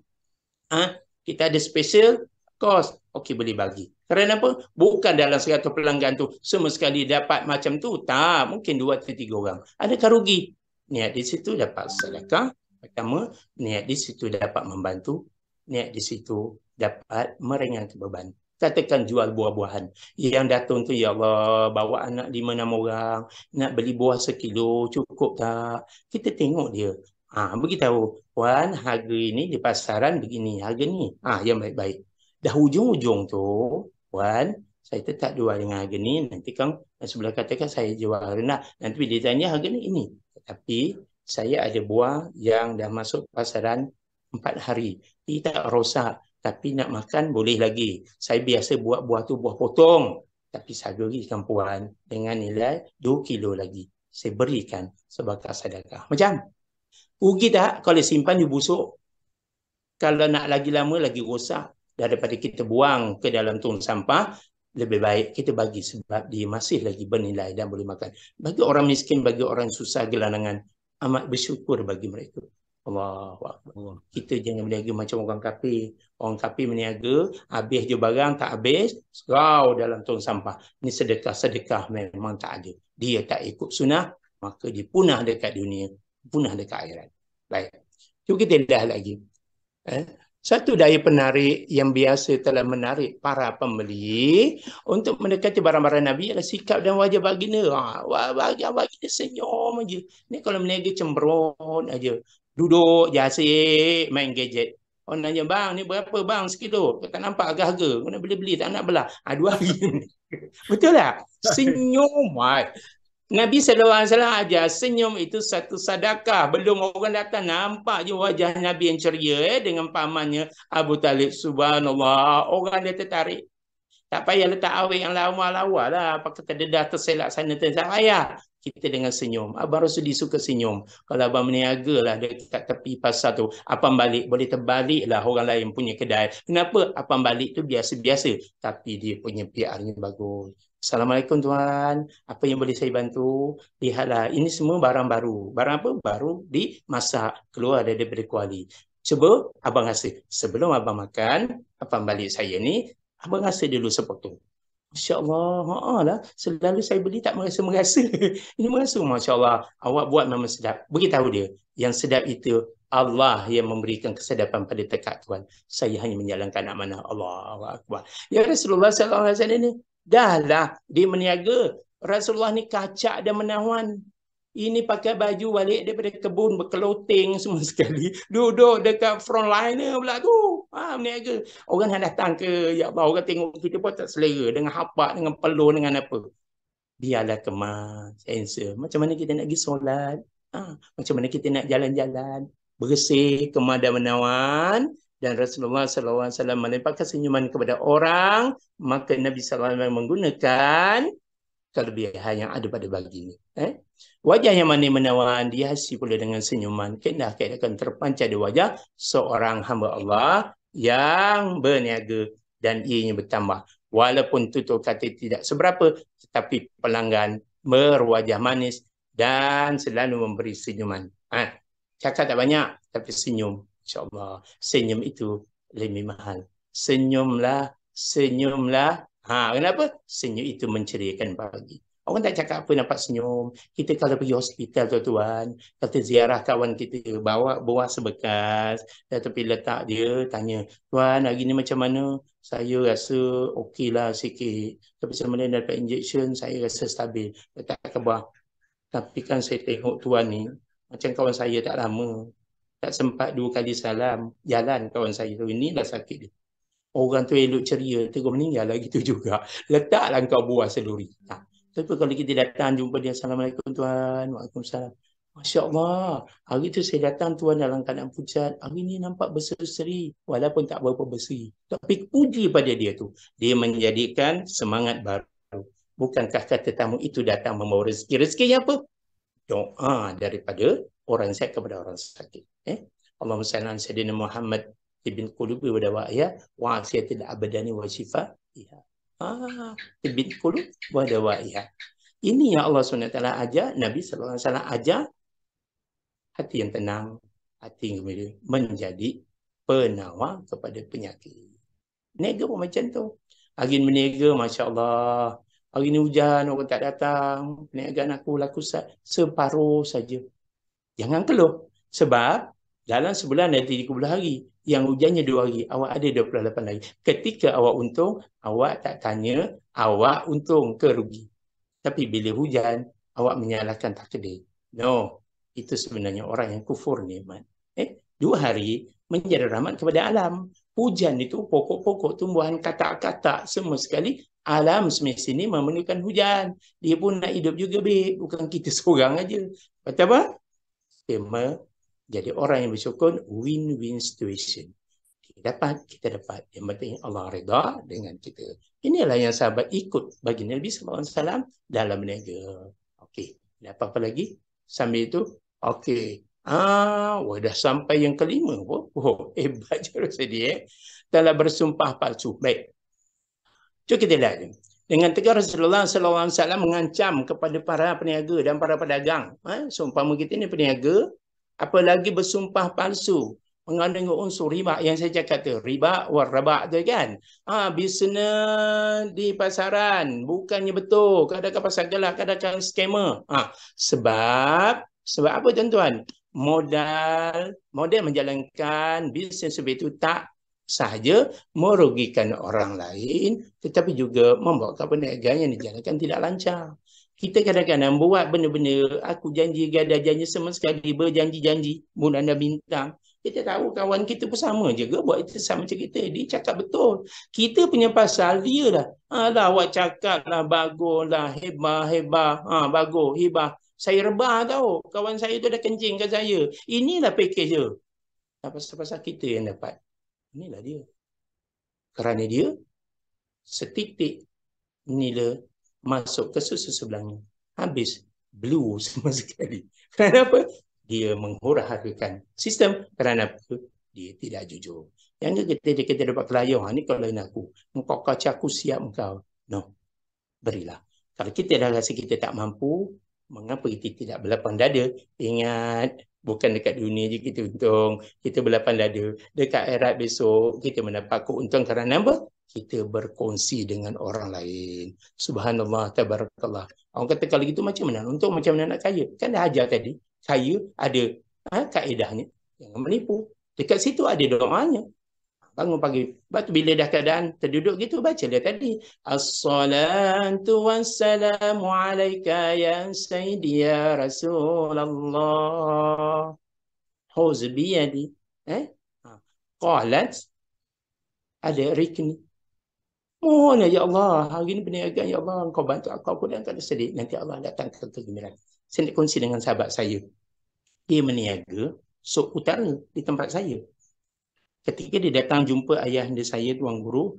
Kita ada special cost. Okey, boleh bagi. Kerana apa? Bukan dalam 100 pelanggan tu semua sekali dapat macam tu. Tak, mungkin 2 atau 3 orang. Adakah rugi? Niat di situ dapat sedekah. Pertama, niat di situ dapat membantu. Niat di situ dapat meringankan beban. Katakan jual buah-buahan. Yang datang tu, ya Allah, bawa anak 5-6 orang, nak beli buah 1 kilo, cukup tak? Kita tengok dia. Beritahu, Puan, harga ini di pasaran begini, harga ni. Yang baik-baik. Dah hujung-hujung tu, Puan, saya tetap jual dengan harga ni. Nanti kan sebelah katakan saya jual rendah. Nanti dia tanya harga ni ini. Tetapi saya ada buah yang dah masuk pasaran 4 hari. Dia tak rosak. Tapi nak makan boleh lagi. Saya biasa buat buah tu buah potong. Tapi saya berikan Puan dengan nilai 2 kilo lagi. Saya berikan sebagai sedekah. Macam? Rugi tak kalau simpan dia busuk? Kalau nak lagi lama, lagi rosak. Daripada kita buang ke dalam tong sampah, lebih baik kita bagi sebab dia masih lagi bernilai dan boleh makan. Bagi orang miskin, bagi orang susah gelandangan, amat bersyukur bagi mereka. Allah. Kita jangan berniaga macam orang kafir. Orang kafir berniaga, habis je barang, tak habis, serau dalam tong sampah. Ini sedekah-sedekah memang tak ada. Dia tak ikut sunnah, maka dia punah dekat dunia, punah dekat akhirat. Baik. Cuba kita lihat lagi. Satu daya penarik yang biasa telah menarik para pembeli untuk mendekati barang-barang Nabi adalah sikap dan wajah baginda. Wajah baginda senyum aja. Ni kalau meniaga cemberut aja. Duduk je asyik main gadget. Orang nanya, bang, ni berapa bang sekilo? Tak nampak harga-harga. Kau nak beli-beli, tak nak belah. 2 hari ni. Betul tak? Senyum. Nabi SAW ajar senyum itu satu sedekah. Belum orang datang, nampak je wajah Nabi yang ceria dengan pamannya Abu Talib. Subhanallah. Orang dia tertarik. Tak payah letak awet yang lawa-lawa lah. Pakai terdedah, terselak sana, tak payah. Kita dengan senyum. Abang Rasuli suka senyum. Kalau abang berniaga lah dekat tepi pasar tu, abang balik, boleh terbalik lah orang lain punya kedai. Kenapa? Abang balik tu biasa-biasa. Tapi dia punya PR-nya bagus. Assalamualaikum tuan, apa yang boleh saya bantu? Lihatlah, ini semua barang baru. Barang apa? Baru dimasak, keluar daripada kuali. Cuba abang rasa. Sebelum abang makan, abang balik saya ni, abang rasa dulu sepotong. Masya Allah, lah. Selalu saya beli tak merasa-merasa. Ini merasa, Masya Allah. Awak buat memang sedap. Beritahu dia, yang sedap itu Allah yang memberikan kesedapan pada tekad tuan. Saya hanya menjalankan amanah. Allahu Akbar. Ya Rasulullah SAW ni, dah lah dia meniaga. Rasulullah ni kacak dan menawan. Ini pakai baju balik daripada kebun, berkeloting semua sekali. Duduk dekat frontliner pula tu. Meniaga. Orang yang datang ke, ya Allah, orang tengok kita pun tak selera. Dengan hapak, dengan peluh, dengan apa. Biarlah kemas, answer. Macam mana kita nak pergi solat. Macam mana kita nak jalan-jalan. Bersih, kemas dan menawan. Dan Rasulullah SAW melimpahkan senyuman kepada orang. Maka Nabi SAW menggunakan kelebihan yang ada pada baginda. Wajah yang manis menawan dihiasi pula dengan senyuman. Kena akan terpancar di wajah seorang hamba Allah yang berniaga dan ianya bertambah. Walaupun tutur kata tidak seberapa, tetapi pelanggan berwajah manis dan selalu memberi senyuman. Cakap tak banyak, tapi senyum. InsyaAllah. Senyum itu lebih mahal. Senyumlah, senyumlah. Kenapa? Senyum itu menceriakan pagi. Orang tak cakap apa nampak senyum. Kita kalau pergi hospital tuan-tuan, kata ziarah kawan kita, bawa buah sebekas, tapi letak dia, tanya, tuan hari ni macam mana? Saya rasa okey lah sikit. Tapi sebenarnya dapat injection, saya rasa stabil. Letak kebah. Tapi kan saya tengok tuan ni, macam kawan saya tak lama. Tak sempat 2 kali salam. Jalan kawan saya tu, inilah sakit dia. Orang tu elok ceria, terus meninggal lah gitu juga. Letaklah kau buah seluri. Tapi kalau kita datang jumpa dia, Assalamualaikum tuan, Waalaikumsalam. Masya Allah, hari tu saya datang tuan dalam keadaan pucat. Hari ni nampak berseri-seri, walaupun tak berapa berseri. Tapi puji pada dia tu. Dia menjadikan semangat baru. Bukankah kata tamu itu datang membawa rezeki? Rezekinya apa? Doa daripada orang sehat kepada orang sakit. Allahumma salli ala sayyidina Muhammad ibn qulubi wa dawaiya wa afiyatil abadani wa shifa. Ibn qulub wa dawaiya. Ini yang Allah SWT ajar, Nabi SAW ajar. Hati yang tenang, hati yang gembira, menjadi penawar kepada penyakit. Niaga pun macam tu. Hari ni berniaga, Masya Allah. Hari ni hujan, orang tak datang. Perniagaan aku laku separuh saja. Jangan keluh. Sebab dalam sebulan ada 30 hari. Yang hujannya 2 hari. Awak ada 28 hari. Ketika awak untung, awak tak tanya awak untung ke rugi. Tapi bila hujan, awak menyalahkan takdir. No. Itu sebenarnya orang yang kufur nikmat. 2 hari menjadi rahmat kepada alam. Hujan itu pokok-pokok tumbuhan katak-katak semua sekali. Alam semesta ini memerlukan hujan. Dia pun nak hidup juga, baik. Bukan kita seorang aja. Kata apa? Dia jadi orang yang bersyukur, win-win situation. Kita dapat. Yang penting Allah redha dengan kita. Inilah yang sahabat ikut bagi Nabi SAW dalam berniaga. Okey. Ada apa-apa lagi? Sambil itu, okey. Dah sampai yang kelima. Hebat je rasa dia. Telah bersumpah palsu. Baik. Jom kita lihat. Dengan tegas Rasulullah SAW mengancam kepada para peniaga dan para pedagang. Seumpama kita ni peniaga, apalagi bersumpah palsu. Mengandungi unsur riba yang saya cakap tu. Riba war raba tu kan. Bisnes di pasaran. Bukannya betul. Kadang-kadang pasar gelap, kadang-kadang scammer. Sebab apa tuan-tuan? Modal menjalankan bisnes itu tak sahaja merugikan orang lain, tetapi juga membawa perniagaan yang dijalankan tidak lancar. Kita kadang-kadang buat benda-benda, aku janji, gada janji, sama sekali berjanji-janji, bulan dan bintang. Kita tahu kawan kita pun sama juga buat itu sama macam kita. Dia cakap betul. Kita punya pasal dia lah. Awak cakap lah bagus lah, hebah, bagus, hebah. Saya rebah tau. Kawan saya tu dah kencing kat saya. Inilah package dia. Pasal-pasal kita yang dapat. Inilah dia. Kerana dia setitik nila masuk ke susu sebelahnya. Habis blue sama sekali. Kenapa? Dia menghura-harakan sistem. Kerana apa? Dia tidak jujur. Yang kita dapat kelayar, ni kalau lain aku. Engkau kacau aku siap engkau. No. Berilah. Kalau kita dah rasa kita tak mampu, mengapa kita tidak berlapang dada? Ingat, bukan dekat dunia je kita untung. Kita berlapang dada. Dekat akhirat besok, kita mendapat keuntungan kerana apa? Kita berkongsi dengan orang lain. Subhanallah, tabarakallah. Orang kata kalau gitu macam mana? Untung macam mana nak kaya? Kan dah ajar tadi. Kaya ada kaedahnya. Jangan menipu. Dekat situ ada doanya. Bangun pagi. Lepas bila dah keadaan terduduk gitu, baca dia tadi. As-salatu wassalamu alaika ya sayyidi ya Rasulullah. Huz biyadi. Qalat. Ada rikni. Mohon ya Allah. Hari ini perniagaan ya Allah. Engkau bantu aku. Aku dan tak sedih. Nanti Allah datang ke kegembiraan. Saya nak kongsi dengan sahabat saya. Dia meniaga Sok Utara di tempat saya. Ketika dia datang jumpa ayah anda saya, Tuan Guru,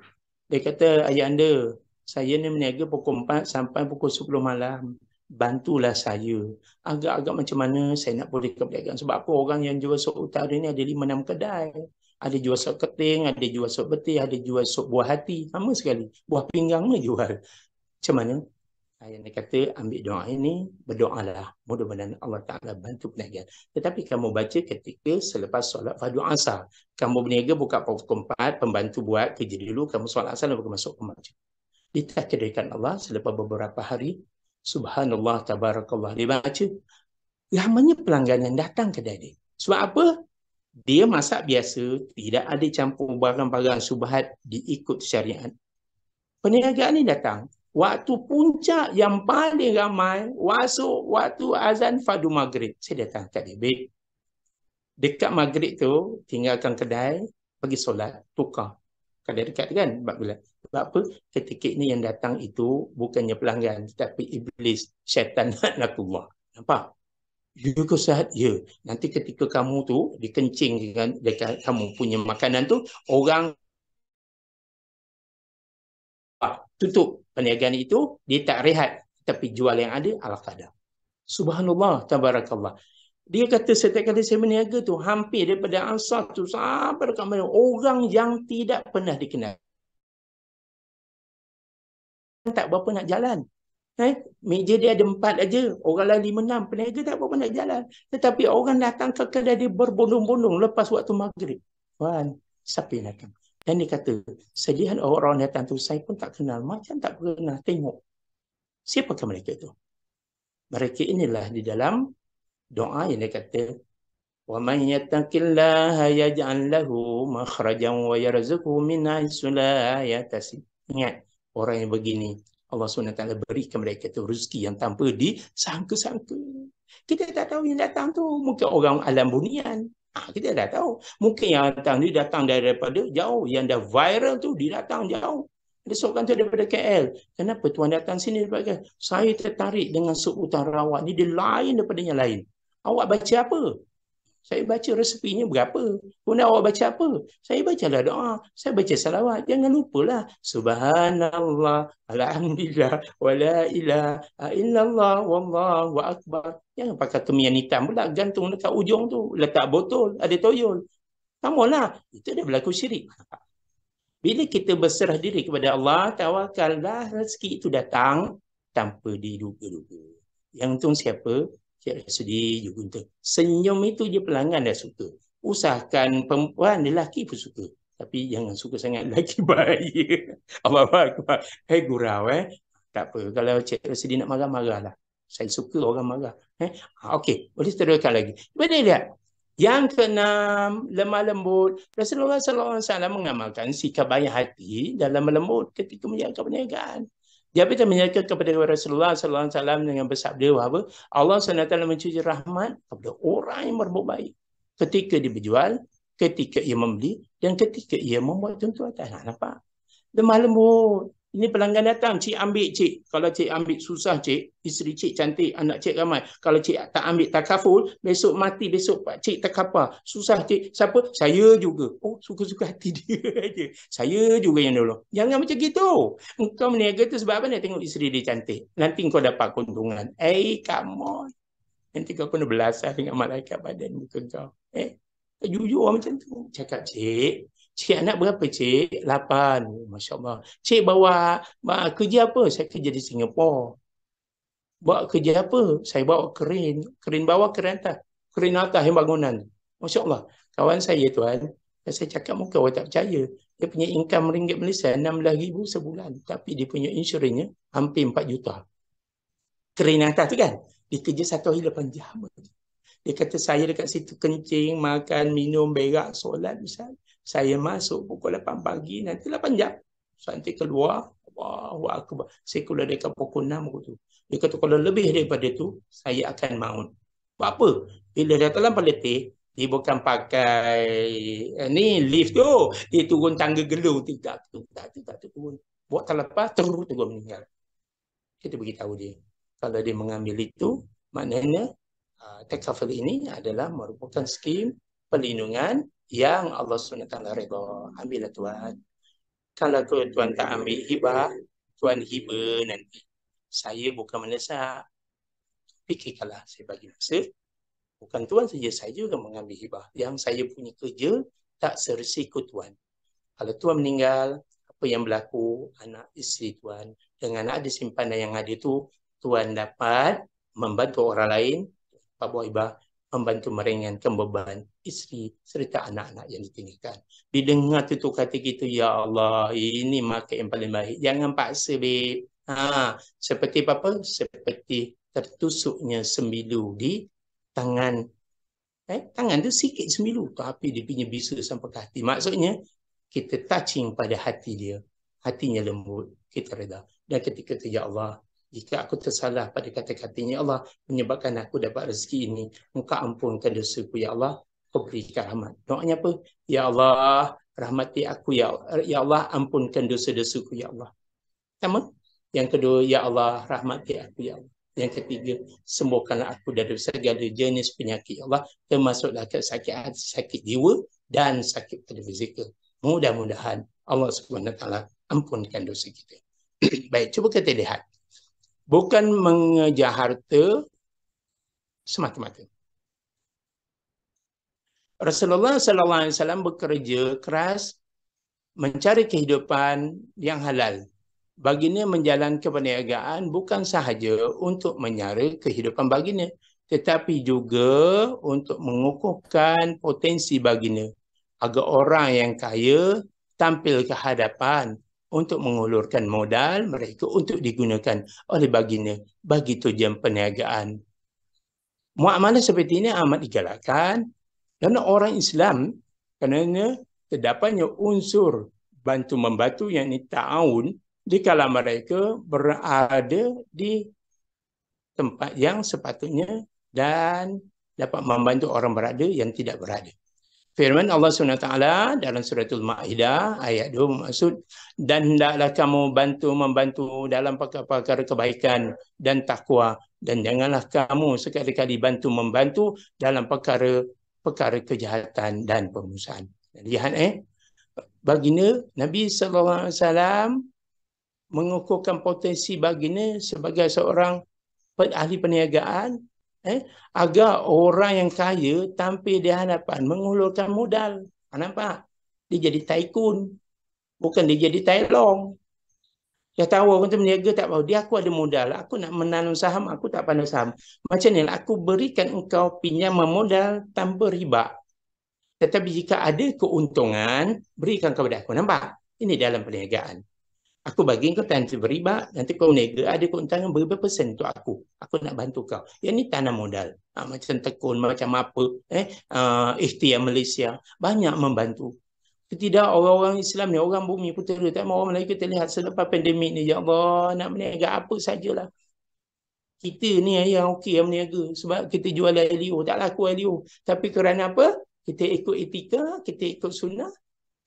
dia kata, ayah anda, saya ni meniaga pukul 4 sampai pukul 10 malam. Bantulah saya. Agak-agak macam mana saya nak boleh ke perniagaan. Sebab apa orang yang jual Sok Utara ni ada 5-6 kedai. Ada jual sop keting, ada jual sop betih, ada jual sop buah hati. Sama sekali. Buah pinggang pun jual. Macam mana? Ayah dia kata, ambil doa ini, berdoalah. Mudah-mudahan Allah Ta'ala bantu perniagaan. Tetapi kamu baca ketika selepas solat fardu asar. Kamu berniaga buka pukul 4, pembantu buat kerja dulu, kamu solat asar dan baru masuk ke masjid. Ditakdirkan Allah selepas beberapa hari, subhanallah, tabarakallah, dia baca. Ramanya pelanggan yang datang ke dia. Sebab apa? Dia masak biasa, tidak ada campur barang-barang subhat, diikut syariat. Perniagaan ni datang. Waktu puncak yang paling ramai, waktu azan fardu maghrib. Saya datang kat dia. Baik. Dekat maghrib tu, tinggalkan kedai, pergi solat, tukar. Kedai dekat kan? Sebab apa? Ketika ini yang datang itu bukannya pelanggan, tetapi iblis, syaitan, laknatullah. Nampak? Ya ke Ustaz? Ya. Nanti ketika kamu tu dikencingkan dekat kamu punya makanan tu, orang tutup perniagaan itu, dia tak rehat. Tapi jual yang ada ala kadar. Subhanallah, tabarakallah. Dia kata setiap kali saya berniaga tu, hampir daripada asar tu sampai dekat mana, orang yang tidak pernah dikenal. Tak berapa nak jalan. Meja dia ada 4 aja, orang lain 5-6, peniaga tak berapa nak jalan. Tetapi orang datang ke kedai dia berbondong-bondong lepas waktu maghrib. Tuan, siapa yang datang? Dan dia kata, sedihan orang datang tu saya pun tak kenal, macam tak pernah tengok. Siapakah mereka itu? Mereka inilah di dalam doa yang dia kata, wa man yattaqillaha yaj'al lahu makhrajan wa yarzuqhu min haitsu la yahtasib. Ingat, orang yang begini Allah SWT berikan mereka tu rezeki yang tanpa disangka-sangka. Kita tak tahu yang datang tu mungkin orang alam bunian. Kita tak tahu. Mungkin yang datang ni datang daripada jauh. Yang dah viral tu dia datang jauh. Ada seorang tu daripada KL. Kenapa tuan datang sini daripada KL? Saya tertarik dengan sup utang rawak ni. Dia lain daripada yang lain. Awak baca apa? Saya baca resepinya berapa. Kemudian awak baca apa? Saya bacalah doa. Saya baca salawat. Jangan lupalah. Subhanallah, alhamdulillah, wa la ilaha illallah, wallahu akbar. Jangan pakai kemian hitam pula. Gantung dekat ujung tu. Letak botol. Ada toyol. Come on lah. Itu dah berlaku syirik. Bila kita berserah diri kepada Allah, tawakallah, rezeki itu datang tanpa diduga-duga. Yang untung siapa? Cik Rasudi juga untuk senyum itu je pelanggan dah suka. Usahakan perempuan, lelaki pun suka. Tapi jangan suka sangat lelaki bahaya. Allahu Akbar. Gurau Tak apa. Kalau Cik Rasudi nak marah, marahlah. Saya suka orang marah. Okey, boleh teruskan lagi. Boleh lihat. Yang keenam, lemah lembut. Rasulullah SAW mengamalkan sikap baik hati dalam melembut ketika menjaga perniagaan. Dia pun menyatakan kepada Rasulullah SAW dengan bersabda bahawa Allah SWT mencuci rahmat kepada orang yang berbuat baik. Ketika dia berjual, ketika ia membeli, dan ketika ia membuat tuntutan. Nampak? Lemah lembut. Ini pelanggan datang, cik ambil cik. Kalau cik ambil susah cik, isteri cik cantik, anak cik ramai. Kalau cik tak ambil takaful, besok mati, besok pak cik terkapar. Susah cik. Siapa? Saya juga. Oh, suka-suka hati dia aja. Saya juga yang dulu. Jangan macam gitu. Engkau meniaga tu sebab apa? Nak tengok isteri dia cantik. Nanti kau dapat keuntungan. Come on. Nanti kau kena belasah dengan malaikat badan muka kau. Jujur macam tu. Cakap cik. Cik anak berapa cik? 8. Masya Allah. Cik bawa kerja apa? Saya kerja di Singapura. Bawa kerja apa? Saya bawa keren. Keren bawah, keren atas. Keren atas yang bangunan. Masya Allah. Kawan saya tuan, saya cakap muka orang tak percaya. Dia punya income ringgit Malaysia 16,000 sebulan. Tapi dia punya insuranya hampir 4 juta. Keren atas tu kan? Dia kerja 1 hari 8 jam. Dia kata saya dekat situ kencing, makan, minum, berak, solat misal. Saya masuk pukul 8 pagi, nanti 8 jam. Nanti keluar, Allahu Akbar. Saya keluar dekat pukul 6 tu. Dia kata kalau lebih daripada tu, saya akan maut. Buat apa? Bila dah terlampau letih, dia bukan pakai ni lift tu. Dia turun tangga gelung. Tak turun. Buat terlepas, terus meninggal. Kita beritahu dia. Kalau dia mengambil itu, maknanya takaful ini adalah merupakan skim perlindungan yang Allah SWT redha. Ambillah tuan. Kalau tuan tak ambil hibah, tuan hibah nanti. Saya bukan menesak. Fikirkanlah, saya bagi masa. Bukan tuan saja, saya juga mengambil hibah. Yang saya punya kerja tak serisiko tuan. Kalau tuan meninggal, apa yang berlaku anak isteri tuan dengan ada simpanan yang ada tu, tuan dapat membantu orang lain, Pak Buaibah, membantu meringankan beban isteri serta anak-anak yang ditinggalkan. Didengar tutur kata kita, ya Allah, ini market yang paling baik. Jangan paksa, babe. Seperti apa? Seperti tertusuknya sembilu di tangan. Tangan tu sikit sembilu, tapi dia punya bisa sampai ke hati. Maksudnya, kita touching pada hati dia. Hatinya lembut, kita reda. Dan ketika itu, ya Allah, jika aku tersalah pada kata-katanya Allah menyebabkan aku dapat rezeki ini, Engkau ampunkan dosaku ya Allah, Kau berikan rahmat. Doanya apa? Ya Allah, rahmati aku ya Allah, ampunkan dosa-dosaku ya Allah. Sama? Yang kedua, ya Allah, rahmati aku ya Allah. Yang ketiga, sembuhkanlah aku dari segala jenis penyakit, Allah, termasuklah sakit hati, sakit jiwa dan sakit pada fizikal. Mudah-mudahan Allah SWT ampunkan dosa kita. Baik, cuba kita lihat. Bukan mengejar harta semata-mata. Rasulullah SAW bekerja keras mencari kehidupan yang halal. Baginda menjalankan perniagaan bukan sahaja untuk menyara kehidupan baginda, tetapi juga untuk mengukuhkan potensi baginda agar orang yang kaya tampil ke hadapan untuk mengulurkan modal mereka untuk digunakan oleh baginda bagi tujuan perniagaan. Muamalah seperti ini amat digalakkan kerana orang Islam, kerana terdapatnya unsur bantu-membantu yang ini ta'awun di kala mereka berada di tempat yang sepatutnya dan dapat membantu orang berada yang tidak berada. Firman Allah SWT dalam suratul Ma'idah ayat 2 bermaksud, dan hendaklah kamu membantu dalam perkara-perkara kebaikan dan takwa, dan janganlah kamu sekali-kali membantu dalam perkara kejahatan dan permusuhan. Lihat baginda Nabi SAW mengukuhkan potensi baginda sebagai seorang ahli perniagaan, agar orang yang kaya tampil di hadapan mengulurkan modal. Nampak? Dia jadi tycoon, bukan dia jadi tailong. Dia tahu orang tu berniaga tak tahu. Dia aku ada modal, aku nak menanam saham, aku tak pandai saham. Macam ni lah, aku berikan engkau pinjaman modal tanpa riba. Tetapi jika ada keuntungan, berikan kepada aku. Nampak? Ini dalam perniagaan. Aku bagi kau tanpa beriba, nanti kau niaga, ada keuntungan berapa persen untuk aku. Aku nak bantu kau. Yang ni tanam modal. Macam tekun, macam apa. Ikhtiar Malaysia. Banyak membantu. Tidak orang-orang Islam ni, orang bumi putera. Tak mahu orang Melayu kita lihat selepas pandemik ni. Ya Allah, nak berniaga apa sajalah. Kita ni yang okey yang berniaga. Sebab kita jual LEO. Tak laku LEO. Tapi kerana apa? Kita ikut etika, kita ikut sunnah.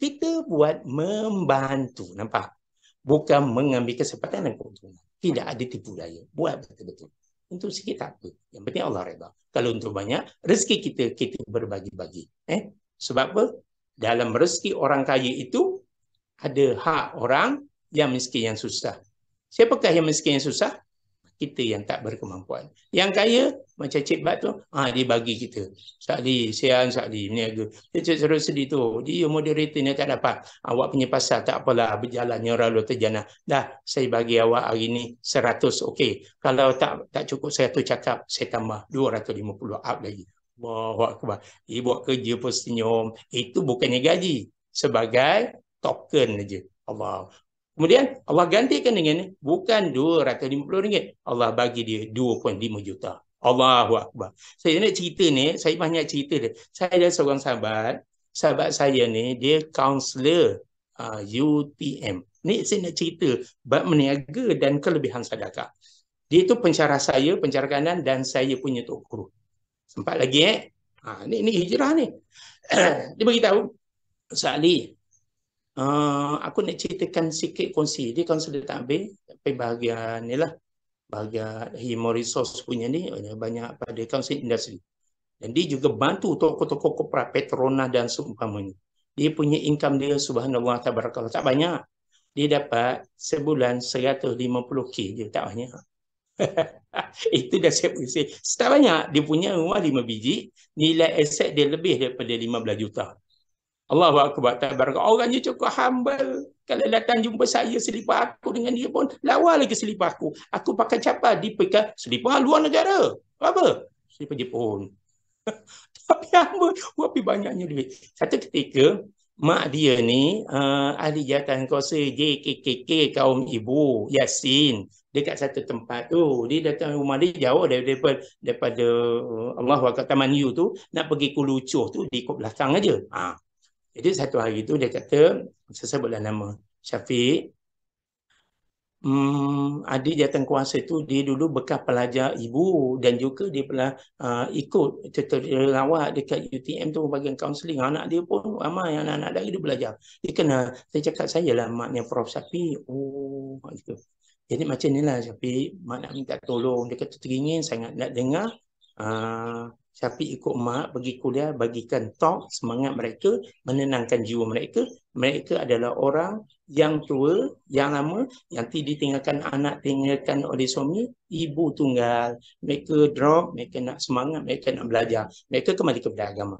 Kita buat membantu. Nampak? Bukan mengambil kesempatan dan keuntungan. Tidak ada tipu daya. Buat betul-betul. Untuk sikit tak apa. Yang penting Allah redha. Kalau untuk banyak, rezeki kita berbagi-bagi. Sebab apa? Dalam rezeki orang kaya itu, ada hak orang yang miskin yang susah. Siapakah yang miskin yang susah? Kita yang tak berkemampuan. Yang kaya, macam Cik Bat tu, dia bagi kita. Sakli, sian Sakli, berniaga. Dia Cik sedih tu, dia moderator ni tak dapat. Awak punya pasal tak apalah, berjalannya lalu terjana. Dah, saya bagi awak hari ni 100, okey. Kalau tak cukup 100 cakap, saya tambah 250 up lagi. Allahu Akbar. Dia buat kerja pun senyum. Itu bukannya gaji. Sebagai token aja. Allah. Kemudian Allah gantikan dengan bukan RM250. Allah bagi dia 2.5 juta. Allahu Akbar. Saya nak cerita ni, saya banyak cerita dia. Saya ada seorang sahabat saya ni, dia kaunselor UTM. Ni saya nak cerita bab meniaga dan kelebihan sedekah. Dia tu pensyarah saya, pensyarah kanan, dan saya punya tok guru. Sempat lagi ni hijrah ni. Dia beritahu, Sakli, aku nak ceritakan sikit kongsi. Dia kaunselor takbir, tapi bahagian ni lah, bahagian human resource punya ni, banyak pada kaunselor industri. Dan dia juga bantu tokoh-tokoh korporat, Petronas dan seumpamanya. Dia punya income dia, subhanallah, tabarakallah, tak banyak. Dia dapat sebulan 150k je, tak banyak. Itu dah siap bersih. Tak banyak. Dia punya rumah 5 biji, nilai aset dia lebih daripada 15 juta. Allahu Akbar, tabarakallah. Orangnya cukup humble. Kalau datang jumpa saya, selipar aku dengan dia pun lawa lagi selipar aku. Aku pakai capa, dia pakai selipar luar negara. Apa? Selipar Jepun. Tapi humble, berapa banyaknya duit. Satu ketika, mak dia ni ahli jawatan kuasa JKKK kaum ibu Yasin dekat satu tempat tu. Dia datang rumah dia jauh daripada Allahu Akbar Taman U tu, nak pergi ke Lucuh tu di ikut belakang aja. Jadi satu hari tu dia kata, saya sebutlah nama Syafiq, adik jawatan kuasa tu dia dulu bekas pelajar ibu dan juga dia pernah ikut rawat dekat UTM tu bagian kaunseling. Anak dia pun ramai anak-anak dari dia belajar. Dia kena, saya cakap saya lah maknya Prof Syafiq. Oh, gitu. Jadi macam inilah Syafiq, mak nak minta tolong. Dia kata teringin sangat nak dengar. Syafiq ikut mak pergi kuliah, bagikan talk, semangat mereka, menenangkan jiwa mereka. Mereka adalah orang yang tua, yang lama, yang ditinggalkan anak, tinggalkan oleh suami, ibu tunggal. Mereka drop, mereka nak semangat, mereka nak belajar. Mereka kembali kepada agama.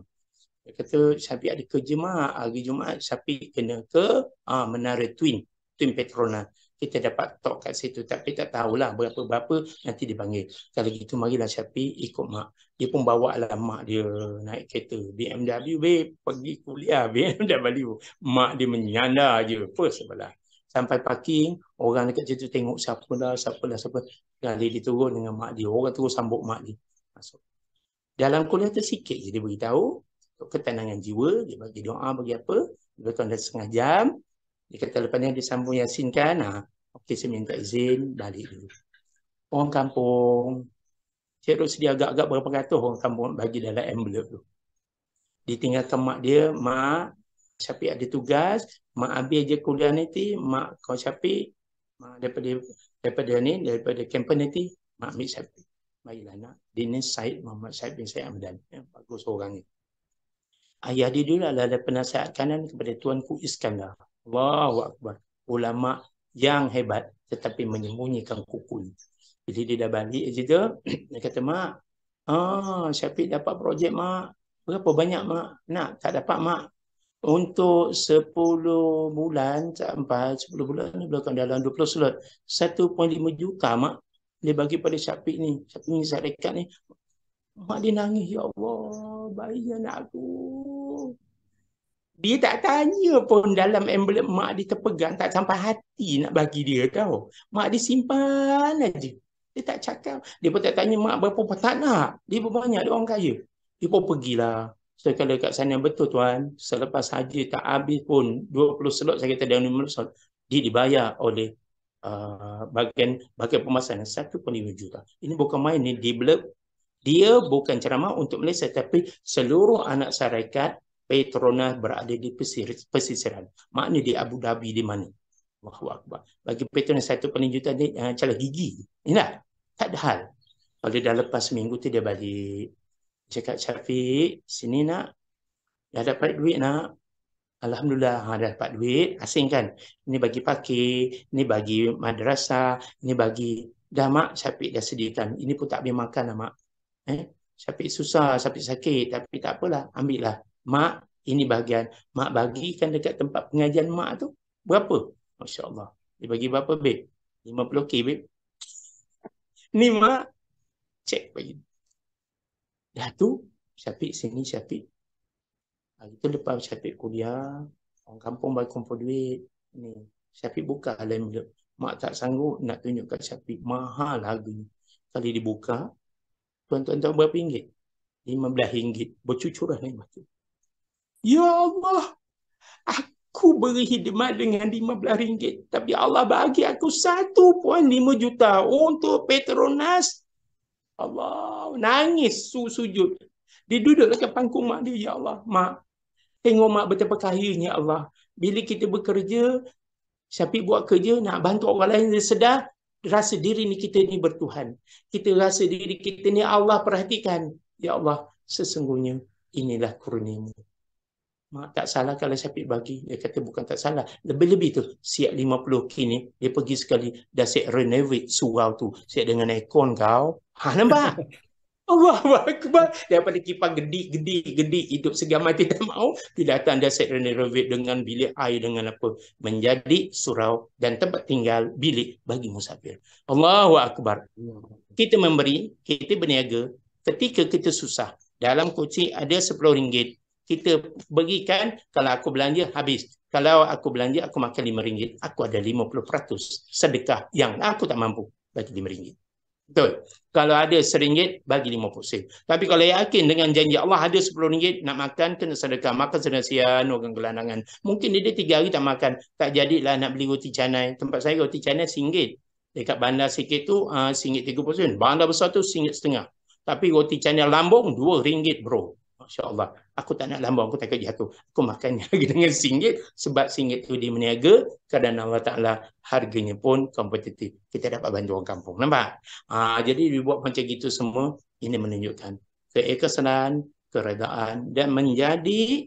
Dia kata Syafiq ada kerja mak, hari Jumaat Syafiq kena ke Menara Twin Petronas. Kita dapat talk kat situ, tapi tak tahulah berapa-berapa nanti dipanggil. Kalau gitu marilah Syafiq ikut mak. Dia pun bawa lah mak dia naik kereta BMW, babe, pergi kuliah BMW. Mak dia menyandar je first sebelah. Sampai parking, orang dekat situ tengok siapa. Kali dia turun dengan mak dia, orang terus sambut mak dia. Masuk. Dalam kuliah tu sikit je dia beritahu, untuk ketenangan jiwa, dia bagi doa, bagi apa. Lepas dah setengah jam, dia kata lepas ni dia sambung Yasin kan, okey saya minta izin balik dulu. Orang kampung, Cik Ros dia agak-agak berapa ratus orang kampung bagi dalam envelope tu. Ditinggalkan mak dia, mak Syafiq ada tugas, mak habis je kuliah nanti, mak kau Syafiq, mak daripada campus nanti, mak ambil Syafiq. Baiklah nak, dia ni Syed Muhammad Syed bin Syed Hamdan. Bagus orang ni. Ayah dia dulu adalah penasihat kanan kepada Tuanku Iskandar. Allahu Akbar. Ulama yang hebat tetapi menyembunyikan kuku. Jadi dia dah balik je tu, dia kata mak, Syafiq dapat projek mak. Berapa banyak mak? Nak, tak dapat mak. Untuk 10 bulan sampai 10 bulan ni belakang dalam 20 slot. 1.5 juta mak dia bagi pada Syafiq ni. Syafiq ni syarikat ni. Mak dia nangis, ya Allah, bayi anak aku. Dia tak tanya pun dalam envelope mak dia terpegang, tak sampai hati nak bagi dia tau. Mak dia simpan aja. Dia tak cakap. Dia pun tak tanya mak berapa pun tak nak. Dia pun banyak, dia orang kaya. Dia pun pergilah. So kalau kat sana betul tuan, selepas haji tak habis pun 20 slot, saya kata dalam 20 slot, dia dibayar oleh bagian pemasaran 1.5 juta. Ini bukan main, ni develop. Dia bukan ceramah untuk Malaysia, tapi seluruh anak syarikat Petronas berada di pesisiran. Maknanya di Abu Dhabi, di mana. Allahu Akbar. Bagi Petronas 1.5 juta ni calah gigi. Inilah, tak ada hal. Kalau dah lepas seminggu tu dia balik. Cakap Syafiq, sini nak. Dah dapat duit nak. Alhamdulillah, dah dapat duit. Asing kan. Ini bagi parkir, ini bagi madrasah, ini bagi. Dah mak, Syafiq dah sediakan. Ini pun tak boleh makan lah mak. Syafiq susah, Syafiq sakit, tapi tak apalah, ambil lah. Mak, ini bahagian. Mak bagikan dekat tempat pengajian mak tu. Berapa? Masya Allah. Dia bagi berapa, babe? 50k, babe. Ni mak, cek bagi. Dah tu, Syafiq sini, Syafiq. Hari tu lepas Syafiq kuliah, orang kampung bagi kumpul duit. Ni, Syafiq buka alam hidup. Mak tak sanggup nak tunjuk kat Syafiq. Mahal harganya. Kali dibuka, tuan-tuan tahu berapa ringgit? RM15. Bercucuran ni mati. Ya Allah, aku beri khidmat dengan RM15. Tapi Allah bagi aku 1.5 juta untuk Petronas. Allah, nangis sujud. Dia duduk dekat pangkung mak dia. Ya Allah, mak, tengok mak betapa kayanya Allah. Bila kita bekerja, Syafiq buat kerja, nak bantu orang lain, dia sedar, rasa diri ni kita ni bertuhan. Kita rasa diri kita ni Allah perhatikan. Ya Allah, sesungguhnya inilah kurniamu. Mak tak salah kalau Syafiq bagi. Dia kata bukan tak salah. Lebih-lebih tu. Siap 50k ni. Dia pergi sekali. Dah siap renovate surau tu. Siap dengan aircon kau. Nampak? Allahu Akbar. Daripada kipas gedi. Hidup segan mati tak mau. Dia datang dah siap renovate dengan bilik air dengan apa. Menjadi surau dan tempat tinggal bilik bagi musafir. Allahu Akbar. Kita memberi. Kita berniaga. Ketika kita susah. Dalam kunci ada RM10. Kita berikan, kalau aku belanja habis. Kalau aku belanja, aku makan RM5. Aku ada 50% sedekah yang aku tak mampu bagi RM5. Betul. Kalau ada RM1, bagi 50 sen. Tapi kalau yakin dengan janji Allah ada RM10 nak makan, kena sedekah. Makan sedasian, orang gelandangan. Mungkin dia 3 hari tak makan. Tak jadilah nak beli roti canai. Tempat saya roti canai RM1. Dekat bandar sikit tu RM1.30. Bandar besar tu RM1.50. Tapi roti canai lambung RM2 bro. Masya Allah, aku tak nak lambang, aku takut jatuh. Aku makannya dengan RM1 sebab RM1 tu dia meniaga kerana Allah Ta'ala harganya pun kompetitif. Kita dapat bantu orang kampung. Nampak? Jadi dibuat macam gitu semua. Ini menunjukkan keikhlasan, keredaan dan menjadi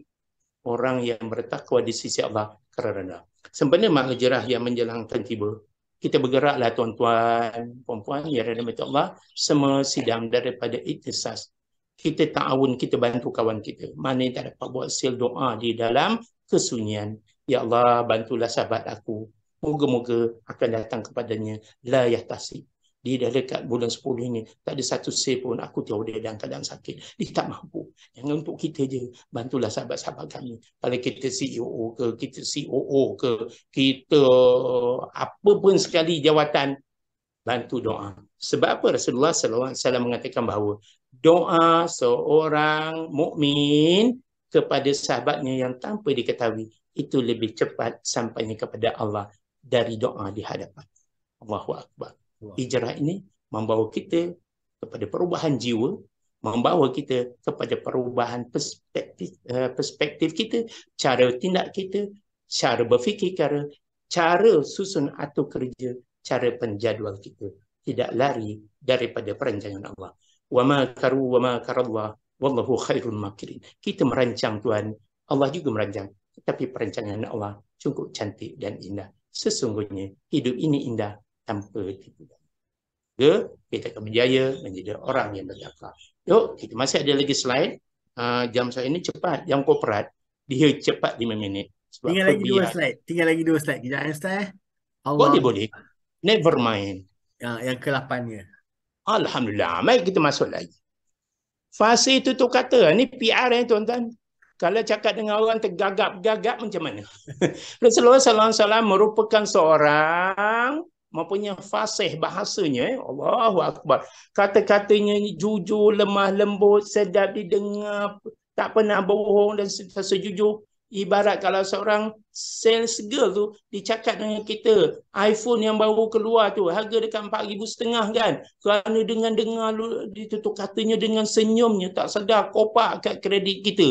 orang yang bertakwa di sisi Allah kerana sempena mak hijrah yang menjelangkan tiba. Kita bergeraklah tuan-tuan, puan-puan yang dirahmati Allah, semua sidang daripada ikhtisas. Kita ta'awun, kita bantu kawan kita. Mana yang tak dapat buat sil doa di dalam kesunyian. Ya Allah, bantulah sahabat aku. Moga-moga akan datang kepadanya. La yahtasib. Dia dah dekat bulan 10 ini. Tak ada satu sil pun. Aku tahu dia dalam keadaan sakit. Dia tak mampu. Jangan untuk kita je. Bantulah sahabat-sahabat kami. Kalau kita CEO ke, kita COO ke, kita apa pun sekali jawatan, bantu doa. Sebab apa Rasulullah SAW mengatakan bahawa doa seorang mukmin kepada sahabatnya yang tanpa diketahui itu lebih cepat sampainya kepada Allah dari doa di hadapan. Allahu Akbar. Hijrah ini membawa kita kepada perubahan jiwa, membawa kita kepada perubahan perspektif kita, cara tindak kita, cara berfikir kita, cara susun atur kerja, cara penjadual kita. Tidak lari daripada perancangan Allah. Wa ma karu wa ma karallah wallahu khairul makirin. Kita merancang Tuhan, Allah juga merancang. Tetapi perancangan Allah cukup cantik dan indah. Sesungguhnya hidup ini indah tanpa ditipu. Kita akan berjaya menjadi orang yang bertakwa. Yuk, kita masih ada lagi slide. Jam saya ini cepat. Yang korporat, dia cepat 5 minit. Sebab tinggal lagi 2 slide. Tinggal lagi 2 slide. Kejap Ustaz. Boleh. Never mind. Yang ke-8-nya. Alhamdulillah. Mari kita masuk lagi. Fase tutup kata. Ni PR tuan-tuan. Kalau cakap dengan orang tergagap-gagap macam mana? Rasulullah SAW merupakan seorang mempunyai fasih bahasanya. Allahu Akbar. Kata-katanya jujur, lemah lembut, sedap didengar, tak pernah bohong dan sejujur. Ibarat kalau seorang sales girl tu dicakap dengan kita, iPhone yang baru keluar tu harga dekat 4,500 kan, kerana dengan dengar ditutup katanya dengan senyumnya, tak sedar kopak kat kredit kita,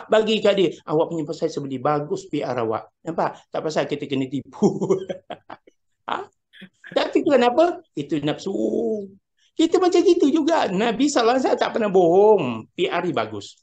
bagi kat dia, awak punya pasal saya beli, bagus PR awak, nampak? Tak pasal kita kena tipu. Tapi kenapa? Itu nafsu. Kita macam gitu juga. Nabi SAW tak pernah bohong, PR dia bagus.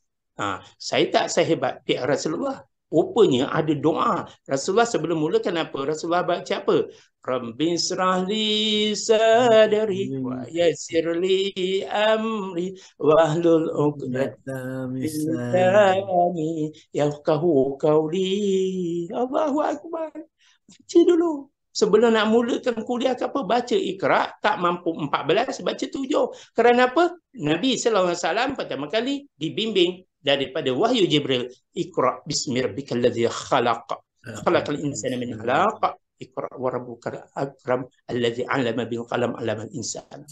Saya tak sehebat PR Rasulullah. Rupanya ada doa. Rasulullah sebelum mulakan apa? Rasulullah baca apa? Rabbi srahli sadri wa yassirli amri wahlul 'uqdatam min lisani yafqahu qawli. Allahu Akbar. Baca dulu. Sebelum nak mulakan kuliah ke apa, baca Iqra, tak mampu 14, baca 7. Kerana apa? Nabi SAW pertama kali dibimbing daripada wahyu Jibril. Iqra bismi rabbikal ladzi khalaq. Khalaqal insana min 'alaq. Iqra wa rabbukal akram alladzi 'allama bil qalam 'allamal insana.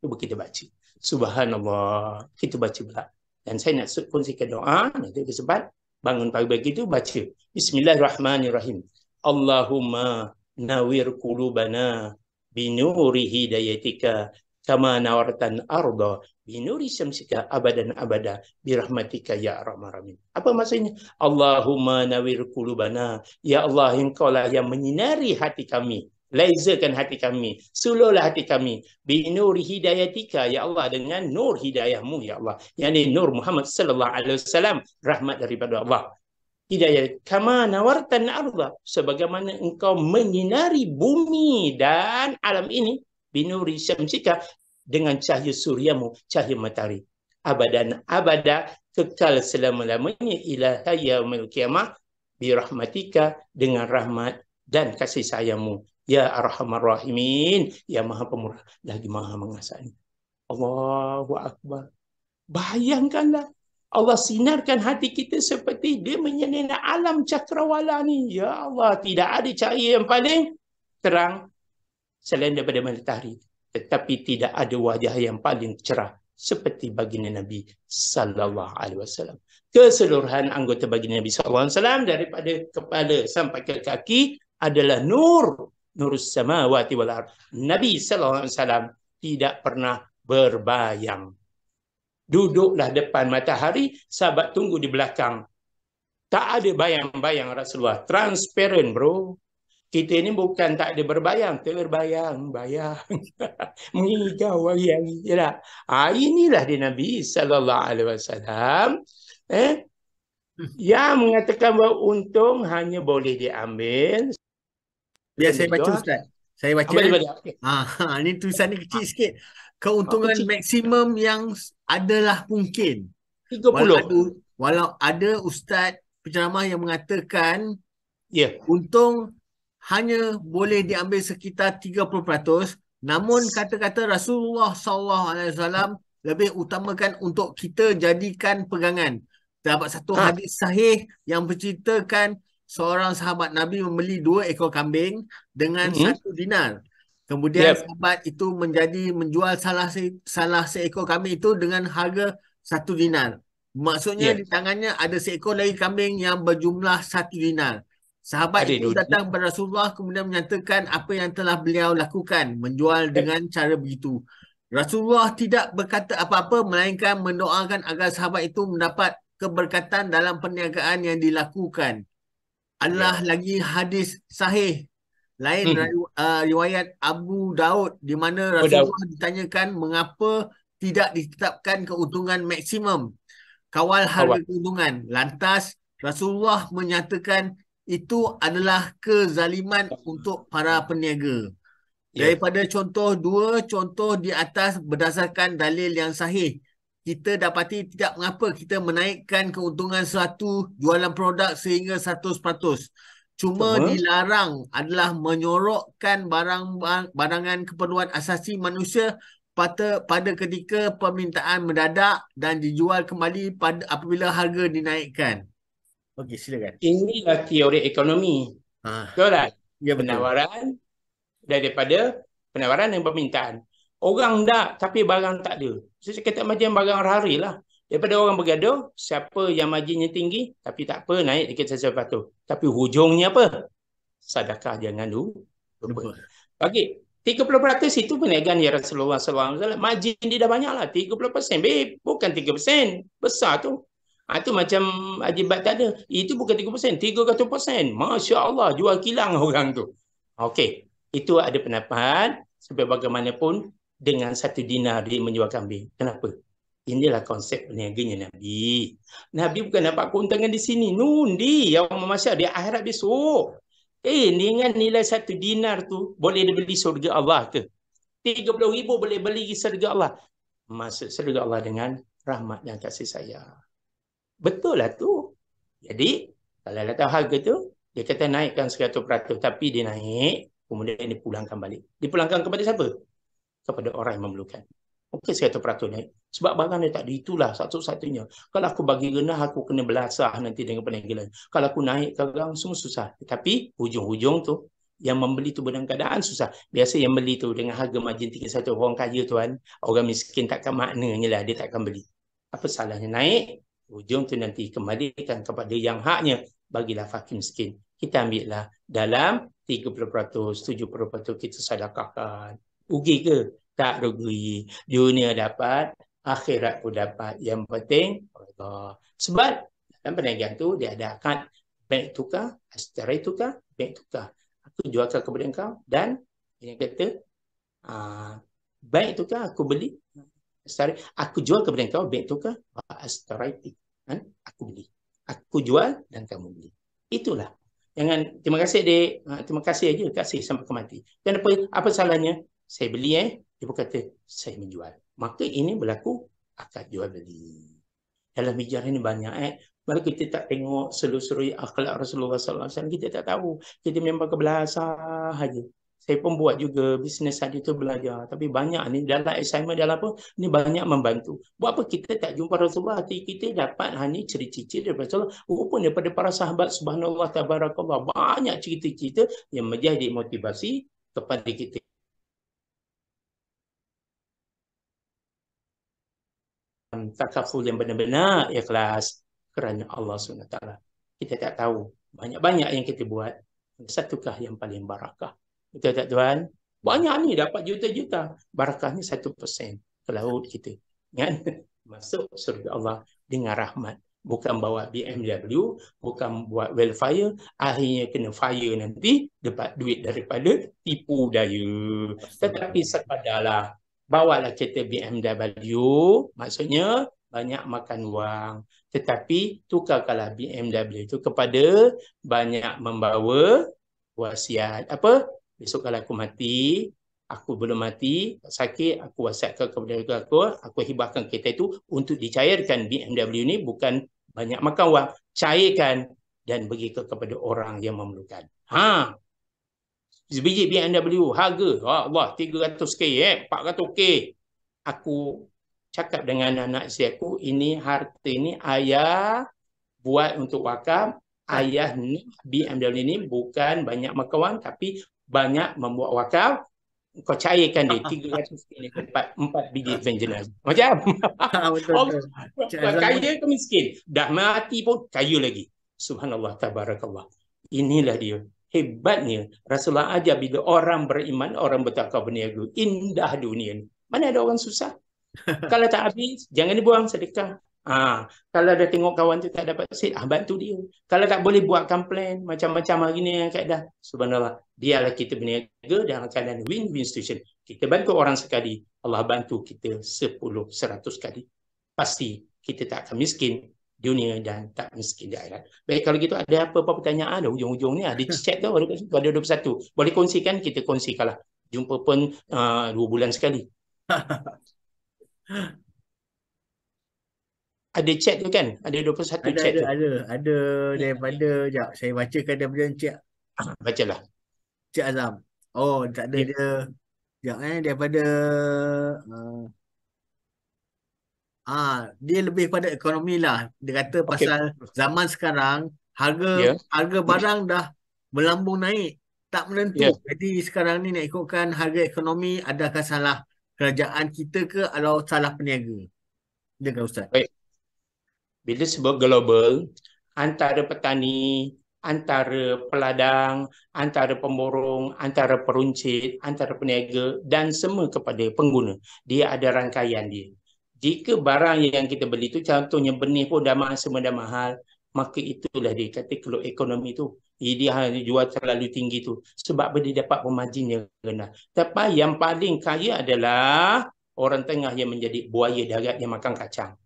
Cuba kita baca. Subhanallah. Kita baca pula. Dan saya nak kongsikan doa, nanti sebab bangun pagi itu baca. Bismillahirrahmanirrahim. Allahumma nawir qulubana binuri hidayatika kama nawartan arda binuri syamsika abadan abada birahmatika ya arhamar rahimin. Apa maksudnya? Allahumma nawir qulubana, ya Allah, engkau lah yang menyinari hati kami, laserkan hati kami, suluhlah hati kami, binuri hidayatika, ya Allah, dengan nur hidayahmu, ya Allah, yakni nur Muhammad sallallahu alaihi wasallam, rahmat daripada Allah. Hidayah kama nawartan arda, sebagaimana engkau menyinari bumi dan alam ini, binuri syamsika, dengan cahaya suryamu, cahaya matahari, abadan abada, kekal selama-lamanya, ila yaumil qiyamah, birahmatika, dengan rahmat dan kasih sayangmu, ya arhamar rahimin, ya maha pemurah lagi maha mengasihani. Allahu Akbar. Bayangkanlah, Allah sinarkan hati kita seperti dia menyinari alam cakrawala ni. Ya Allah, tidak ada cahaya yang paling terang selain daripada matahari. Tetapi tidak ada wajah yang paling cerah seperti baginda Nabi sallallahu alaihi wasallam. Keseluruhan anggota baginda Nabi sallallahu alaihi wasallam daripada kepala sampai ke kaki adalah nur, nurus samawati wal ardh. Nabi sallallahu alaihi wasallam tidak pernah berbayang. Duduklah depan matahari, sahabat tunggu di belakang. Tak ada bayang-bayang Rasulullah. Transparent, bro. Kita ni bukan tak ada berbayang, terbayang-bayang. Mengigau hari-hari. Yalah. Inilah dia Nabi SAW. Yang mengatakan bahawa untung hanya boleh diambil. Biar saya baca Ustaz. Saya baca. Ini tulisan ni kecil sikit. Keuntungan maksimum yang adalah mungkin. 30. Walau ada Ustaz penceramah yang mengatakan untung hanya boleh diambil sekitar 30%, namun kata-kata Rasulullah SAW lebih utamakan untuk kita jadikan pegangan. Terdapat satu hadis sahih yang menceritakan seorang sahabat Nabi membeli 2 ekor kambing dengan 1 dinar. Kemudian sahabat itu menjual salah seekor kambing itu dengan harga 1 dinar. Maksudnya di tangannya ada seekor lagi kambing yang berjumlah 1 dinar. Sahabat itu datang kepada Rasulullah kemudian menyatakan apa yang telah beliau lakukan, menjual dengan cara begitu. Rasulullah tidak berkata apa-apa melainkan mendoakan agar sahabat itu mendapat keberkatan dalam perniagaan yang dilakukan. Adalah lagi hadis sahih lain riwayat Abu Daud di mana Rasulullah ditanyakan mengapa tidak ditetapkan keuntungan maksimum, kawal harga keuntungan. Lantas Rasulullah menyatakan itu adalah kezaliman untuk para peniaga. Daripada dua contoh di atas berdasarkan dalil yang sahih, kita dapati tidak mengapa kita menaikkan keuntungan suatu jualan produk sehingga 100%. Cuma dilarang adalah menyorokkan barangan keperluan asasi manusia pada ketika permintaan mendadak dan dijual kembali apabila harga dinaikkan. Okey, silakan. Inilah teori ekonomi. Betul tak? Penawaran daripada penawaran dan permintaan. Orang tak, tapi barang tak ada. Saya kata macam barang hari lah. Daripada orang bergaduh, siapa yang marginnya tinggi, tapi tak apa, naik sikit sesuatu. Tapi hujungnya apa? Sedekah jangan lupa. Bagi 30% itu perniagaan ya Rasulullah SAW. Margin dia dah banyak lah. 30%. Babe, bukan 3%. Besar tu. Itu macam Ajibat tak ada. Itu bukan 3%. 300%. Masya Allah. Jual kilang orang tu. Okey. Itu ada pendapat. Sebab bagaimanapun dengan 1 dinar dia menjual kambing. Kenapa? Inilah konsep peniaganya Nabi. Nabi bukan dapat keuntungan di sini. Nundi yang memasyar di akhirat besok. Dengan nilai 1 dinar tu boleh dibeli surga Allah ke? 30,000 boleh beli surga Allah. Masuk surga Allah dengan rahmat dan kasih sayang. Betul lah tu. Jadi, kalau datang harga tu, dia kata naikkan 100%. Tapi dia naik, kemudian dipulangkan balik. Dipulangkan kepada siapa? Kepada orang yang memerlukan. Okey, 100% naik. Sebab barang dia tak ada, itulah satu-satunya. Kalau aku bagi rendah, aku kena belasah nanti dengan peniaga lain. Kalau aku naik sekarang, semua susah. Tapi hujung-hujung tu, yang membeli tu dalam keadaan susah. Biasa yang beli tu dengan harga margin 31 orang kaya tuan, orang miskin takkan maknanya lah, dia takkan beli. Apa salahnya naik? Hujung tu nanti kembalikan kepada yang haknya, bagilah fakir miskin. Kita ambil lah dalam 30%, 70% kita sedekahkan. Rugi ke? Tak rugi. Dunia dapat, akhirat pun dapat. Yang penting Allah. Sebab dalam perniagaan tu dia ada akad bank tukar, astarai tukar, bank tukar. Aku jualkan kepada engkau dan yang kata bank tukar aku beli, astarai aku jual kepada engkau, bank tukar, astarai aku beli. Aku jual dan kamu beli. Itulah. Jangan terima kasih dek, terima kasih aja, kasih sampai ke mati. Kenapa? Apa salahnya? Saya beli dia berkata saya menjual. Maka ini berlaku akad jual beli. Dalam bicara ini banyak Kalau kita tak tengok selusuri akhlak Rasulullah SAW, kita tak tahu. Kita memang kebelasah saja. Saya pun buat juga bisnes tadi tu belajar. Tapi banyak ni dalam assignment dalam apa, ni banyak membantu. Buat apa kita tak jumpa Rasulullah, hati kita dapat hanya cerita-cerita daripada Rasulullah. Walaupun daripada para sahabat, subhanallah, tabarakallah. Banyak cerita-cerita yang menjadi motivasi kepada kita. Takaful yang benar-benar ikhlas kerana Allah SWT. Kita tak tahu. Banyak-banyak yang kita buat. Satukah yang paling barakah? Betul tak tuan? Banyak ni dapat juta-juta. Barakahnya 1% ke laut kita. Kan? masuk surga Allah dengan rahmat. Bukan bawa BMW, bukan buat welfare, akhirnya kena fire nanti, dapat duit daripada tipu daya. Tetapi sepadarlah, bawalah kereta BMW, maksudnya banyak makan wang. Tetapi tukarkanlah BMW itu kepada banyak membawa wasiat. Apa? Besok kalau aku mati, aku belum mati, sakit, aku wasiatkan kepada aku hibahkan kereta itu untuk dicairkan BMW ini, bukan banyak makan wang, cairkan dan bagi kepada orang yang memerlukan. Sebiji BMW harga Allah 300k 400k. Aku cakap dengan anak isteri aku, ini harta ini ayah buat untuk wakaf. Ayah ni BMW ini bukan banyak makan wang, tapi banyak membuat wakaf. Kau cairkan dia 300 ini dapat 4 biji Evangelist. Macam Betul. kaya ke miskin, dah mati pun kaya lagi. Subhanallah, tabarakallah. Inilah dia hebatnya Rasulullah ajar bila orang beriman, orang bertakwa berniaga, indah dunia ni. Mana ada orang susah? Kalau tak habis, jangan dibuang, sedekah. Kalau dah tengok kawan tu tak dapat seat, bantu dia. Kalau tak boleh, buatkan plan macam-macam hari ni yang keadaan. Subhanallah, biarlah kita berniaga dalam keadaan win-win situation. Kita bantu orang sekali, Allah bantu kita 10, 100 kali. Pasti kita tak akan miskin dunia dan tak miskin di akhirat. Baik, kalau gitu ada apa-apa pertanyaan ada hujung-hujung ni, ada chat tu, ada 21. Boleh kongsikan, kita kongsikanlah. Jumpa pun 2 bulan sekali. Ada chat tu kan? Ada 21 chat tu. Ada daripada, sekejap, saya bacakan daripada Encik. Bacalah. Encik Azam. Oh, tak ada dia. Sekejap daripada dia lebih pada ekonomi lah. Dia kata pasal zaman sekarang harga barang dah melambung naik, tak menentu. Jadi sekarang ni nak ikutkan harga ekonomi, adakah salah kerajaan kita ke atau salah peniaga? Dengar Ustaz. Baik. Bila sebut global, antara petani, antara peladang, antara pemborong, antara peruncit, antara peniaga dan semua kepada pengguna, dia ada rangkaian dia. Jika barang yang kita beli tu, contohnya benih pun semua dah mahal, maka itulah dia kata kalau ekonomi tu dia jual terlalu tinggi tu sebab dia dapat margin yang rendah. Tapi yang paling kaya adalah orang tengah yang menjadi buaya darat yang makan kacang.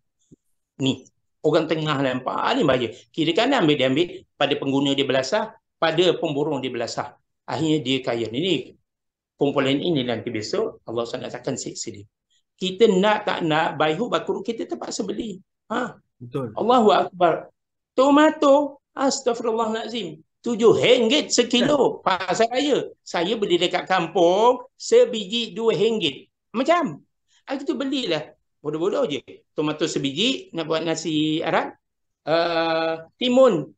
Ni orang tengah lah yang paling bahaya. Kiri kanan dia ambil, pada pengguna dia belasah, pada pemborong dia belasah. Akhirnya dia kaya. Ini komponen ini nanti besok Allah SWT akan siksa dia. Kita nak tak nak, baik bakuruk, kita terpaksa beli. Betul. Allahu Akbar. Tomato, astagfirullahalazim, RM7 sekilo. Pasar raya. Saya beli dekat kampung, sebiji RM2. Macam. Kita belilah. Bodoh-bodoh je. Tomato sebiji, nak buat nasi Arab. Timun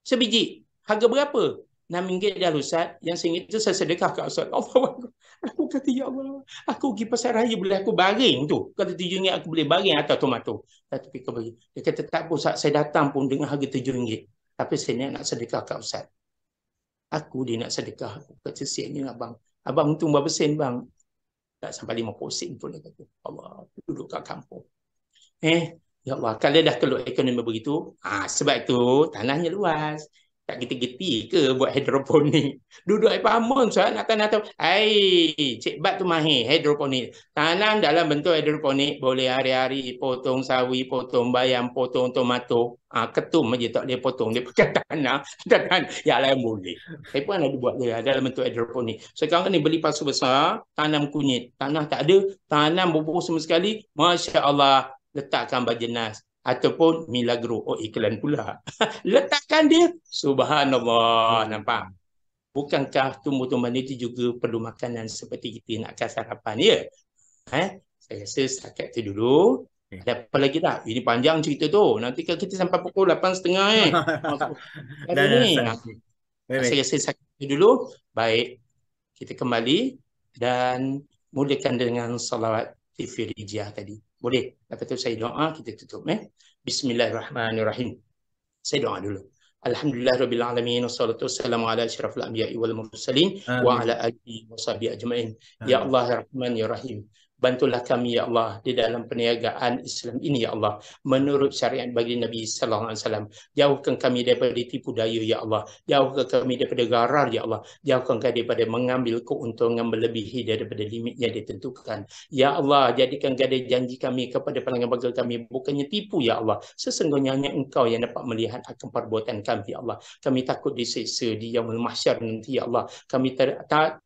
sebiji. Harga berapa? RM6 dah Ustaz. Yang RM1 itu saya sedekah kat Ustaz. Aku kata, ya Allah, aku pergi pasar raya, boleh aku baring tu. Kata RM7 aku boleh baring atas tomato. Tapi kau bagi. Dia kata, tak apa Ustaz, saya datang pun dengan harga RM7. Tapi saya nak sedekah kat Ustaz. Aku dia nak sedekah. Aku kata, siapnya abang. Abang tu berapa sen bang? Tak sampai 50 sen pun dia kata. Allah, duduk kat kampung. Ya Allah, kalau dah keluar ekonomi begitu, sebab itu tanahnya luas. Tak geti-geti ke buat hidroponik? Duduk apartmen, Ustaz, nak tanah tu. Cik Bat tu mahir hidroponik. Tanam dalam bentuk hidroponik, boleh hari-hari potong sawi, potong bayam, potong tomato. Ketum aja tak boleh potong. Dia pakai tanah. Ya lah, boleh. Saya pun ada buat dia dalam bentuk hidroponik. Sekarang ni beli pasu besar, tanam kunyit. Tanah tak ada, tanam bubuh semua sekali. Masya Allah, letakkan bajenas. Ataupun Milagro. Iklan pula. Letakkan dia. Subhanallah. Nampak? Bukankah tumbuh-tumbuhan itu juga perlu makanan seperti kita nakkan sarapan, ya? Saya rasa setakat itu dulu. Ada apa lagi tak? Ini panjang cerita tu. Nanti kita sampai pukul 8.30 Saya rasa setakat itu dulu. Baik. Kita kembali dan mulakan dengan salawat Tifirijiah tadi. Boleh? Lepas tu saya doa, kita tutup. Bismillahirrahmanirrahim. Saya doa dulu. Alhamdulillahirrabbilalamin. Wassalatu wassalamu ala asyrafil anbiya'i wal mursalin wa ala alihi wa sahbihi ajma'in. Ya Allah, ya Rahman, ya Rahim. bantulah kami ya Allah di dalam perniagaan Islam ini ya Allah menurut syariat bagi Nabi sallallahu alaihi wasallam. Jauhkan kami daripada tipu daya ya Allah. Jauhkan kami daripada garar ya Allah. Jauhkan kami daripada mengambil keuntungan melebihi daripada limit yang ditentukan. Ya Allah, jadikan gadai janji kami kepada pelanggan bagel kami bukannya tipu ya Allah. Sesungguhnya hanya Engkau yang dapat melihat akan perbuatan kami ya Allah. Kami takut disiksa di yaumul mahsyar nanti ya Allah. Kami tak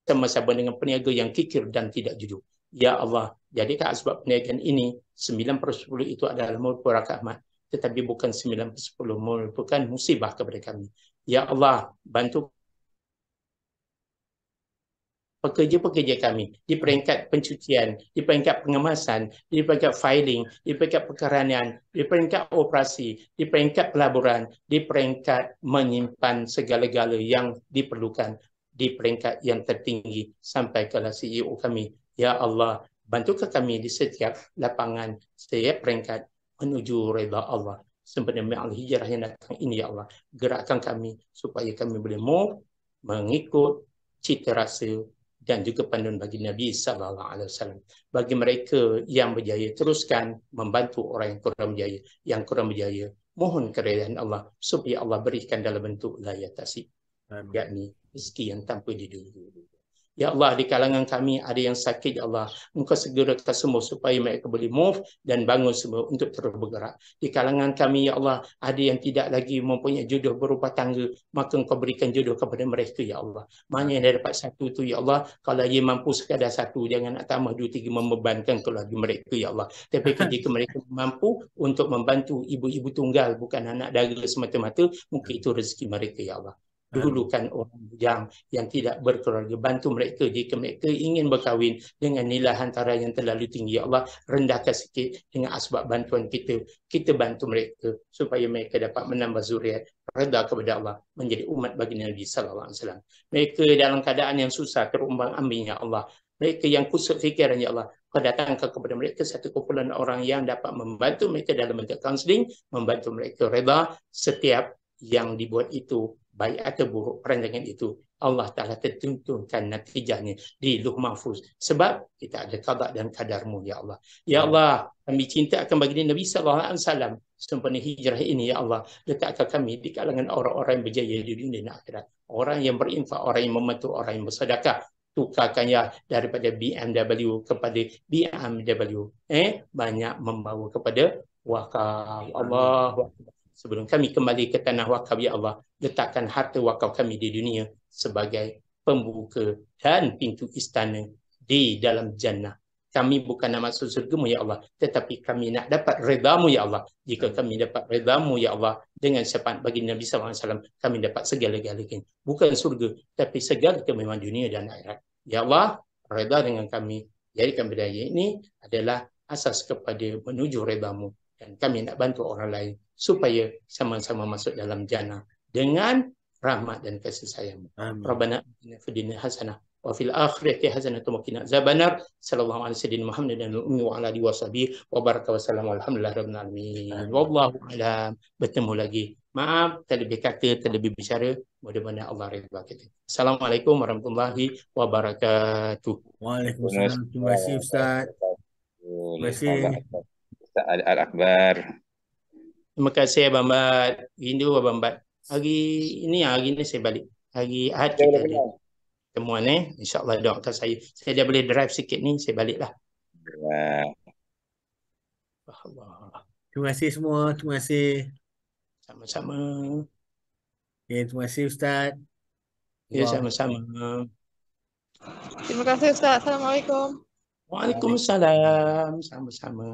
sama-sama dengan peniaga yang kikir dan tidak jujur. Ya Allah, jadikan sebab perniagaan ini 9/10 itu adalah merupakan rahmat, tetapi bukan 9/10 merupakan musibah kepada kami. Ya Allah, bantu pekerja-pekerja kami di peringkat pencucian, di peringkat pengemasan, di peringkat filing, di peringkat perkaranan, di peringkat operasi, di peringkat pelaburan, di peringkat menyimpan segala-gala yang diperlukan di peringkat yang tertinggi sampai ke CEO kami. Ya Allah, bantulah kami di setiap lapangan, setiap peringkat menuju redha Allah. Sempena al-hijrah yang datang ini ya Allah, gerakkan kami supaya kami boleh mengikut cita rasa dan juga panduan bagi Nabi sallallahu alaihi wasallam. Bagi mereka yang berjaya, teruskan membantu orang yang kurang berjaya. Yang kurang berjaya, mohon keredaan Allah supaya Allah berikan dalam bentuk layatasi, yakni rezeki yang tanpa diduga. Ya Allah, di kalangan kami ada yang sakit, ya Allah. Engkau segerakan semua supaya mereka boleh move dan bangun semua untuk terus bergerak. Di kalangan kami, ya Allah, ada yang tidak lagi mempunyai jodoh berumah tangga, maka Engkau berikan jodoh kepada mereka, ya Allah. Mana yang dah dapat satu tu, ya Allah, kalau dia mampu sekadar satu, jangan nak tambah 2, 3 membebankan keluarga mereka, ya Allah. Tapi ketika mereka mampu untuk membantu ibu-ibu tunggal, bukan anak dara semata-mata, mungkin itu rezeki mereka, ya Allah. Dulukan orang bujang yang tidak berkeluarga, bantu mereka jika mereka ingin berkahwin dengan nilai hantaran yang terlalu tinggi. Ya Allah, rendahkan sikit dengan asbab bantuan kita. Kita bantu mereka supaya mereka dapat menambah zuriat, reda kepada Allah, menjadi umat bagi Nabi sallallahu alaihi wasallam. Mereka dalam keadaan yang susah, terumbang-ambing ya Allah. Mereka yang kusut fikiran ya Allah, Kau datangkan kepada mereka satu kumpulan orang yang dapat membantu mereka dalam bentuk kaunseling, membantu mereka reda setiap yang dibuat itu, baik atau buruk perancangan itu, Allah Ta'ala tertentukan natijahnya di Lauh Mahfuz. Sebab kita ada qada dan kadarmu, ya Allah. Ya Allah, kami cinta akan baginda Nabi sallallahu alaihi wasallam. Sempena hijrah ini, ya Allah, letakkan kami di kalangan orang-orang yang berjaya di dunia dan akhirat. Orang yang berinfak, orang yang membantu, orang yang bersedekah. Tukarkan ya daripada BMW kepada BMW. Banyak membawa kepada wakaf. Allah. Sebelum kami kembali ke tanah wakaf, ya Allah, letakkan harta wakaf kami di dunia sebagai pembuka dan pintu istana di dalam jannah. Kami bukan nak masuk surga-Mu, ya Allah, tetapi kami nak dapat redha-Mu, ya Allah. Jika kami dapat redha-Mu, ya Allah, dengan syafaat bagi Nabi sallallahu alaihi wasallam, kami dapat segala-galanya. Bukan surga, tapi segala kemewahan dunia dan akhirat. Ya Allah, redha dengan kami. Jadikan budaya ini adalah asas kepada menuju redha-Mu. Dan kami nak bantu orang lain supaya sama-sama masuk dalam jannah dengan rahmat dan kasih sayang. Rabbana atina fid dunya hasanah wa fil akhirati hasanah wa qina azabannar. Sallallahu alaihi wasallam Muhammad dan wa ala alihi washabihi wa baraka wa salam alhamdulillah rabbil alamin. Wallahu a'lam. Bertemu lagi. Maaf terlebih kata, terlebih bicara. Mudah-mudahan Allah redha kita. Assalamualaikum warahmatullahi wabarakatuh. Waalaikumsalam. Terima kasih Ustaz. Terima kasih. Ustaz Al-Akbar. Terima kasih Abang Bat. Rindu Abang Bat. Hari ini saya balik. Hari Ahad kita ada temuan InsyaAllah doakan saya. Saya dah boleh drive sikit ni, saya balik lah. Allah. Terima kasih semua. Terima kasih. Sama-sama. Okay, terima kasih Ustaz. Ya, sama-sama. Terima kasih Ustaz. Assalamualaikum. Waalaikumsalam. Sama-sama.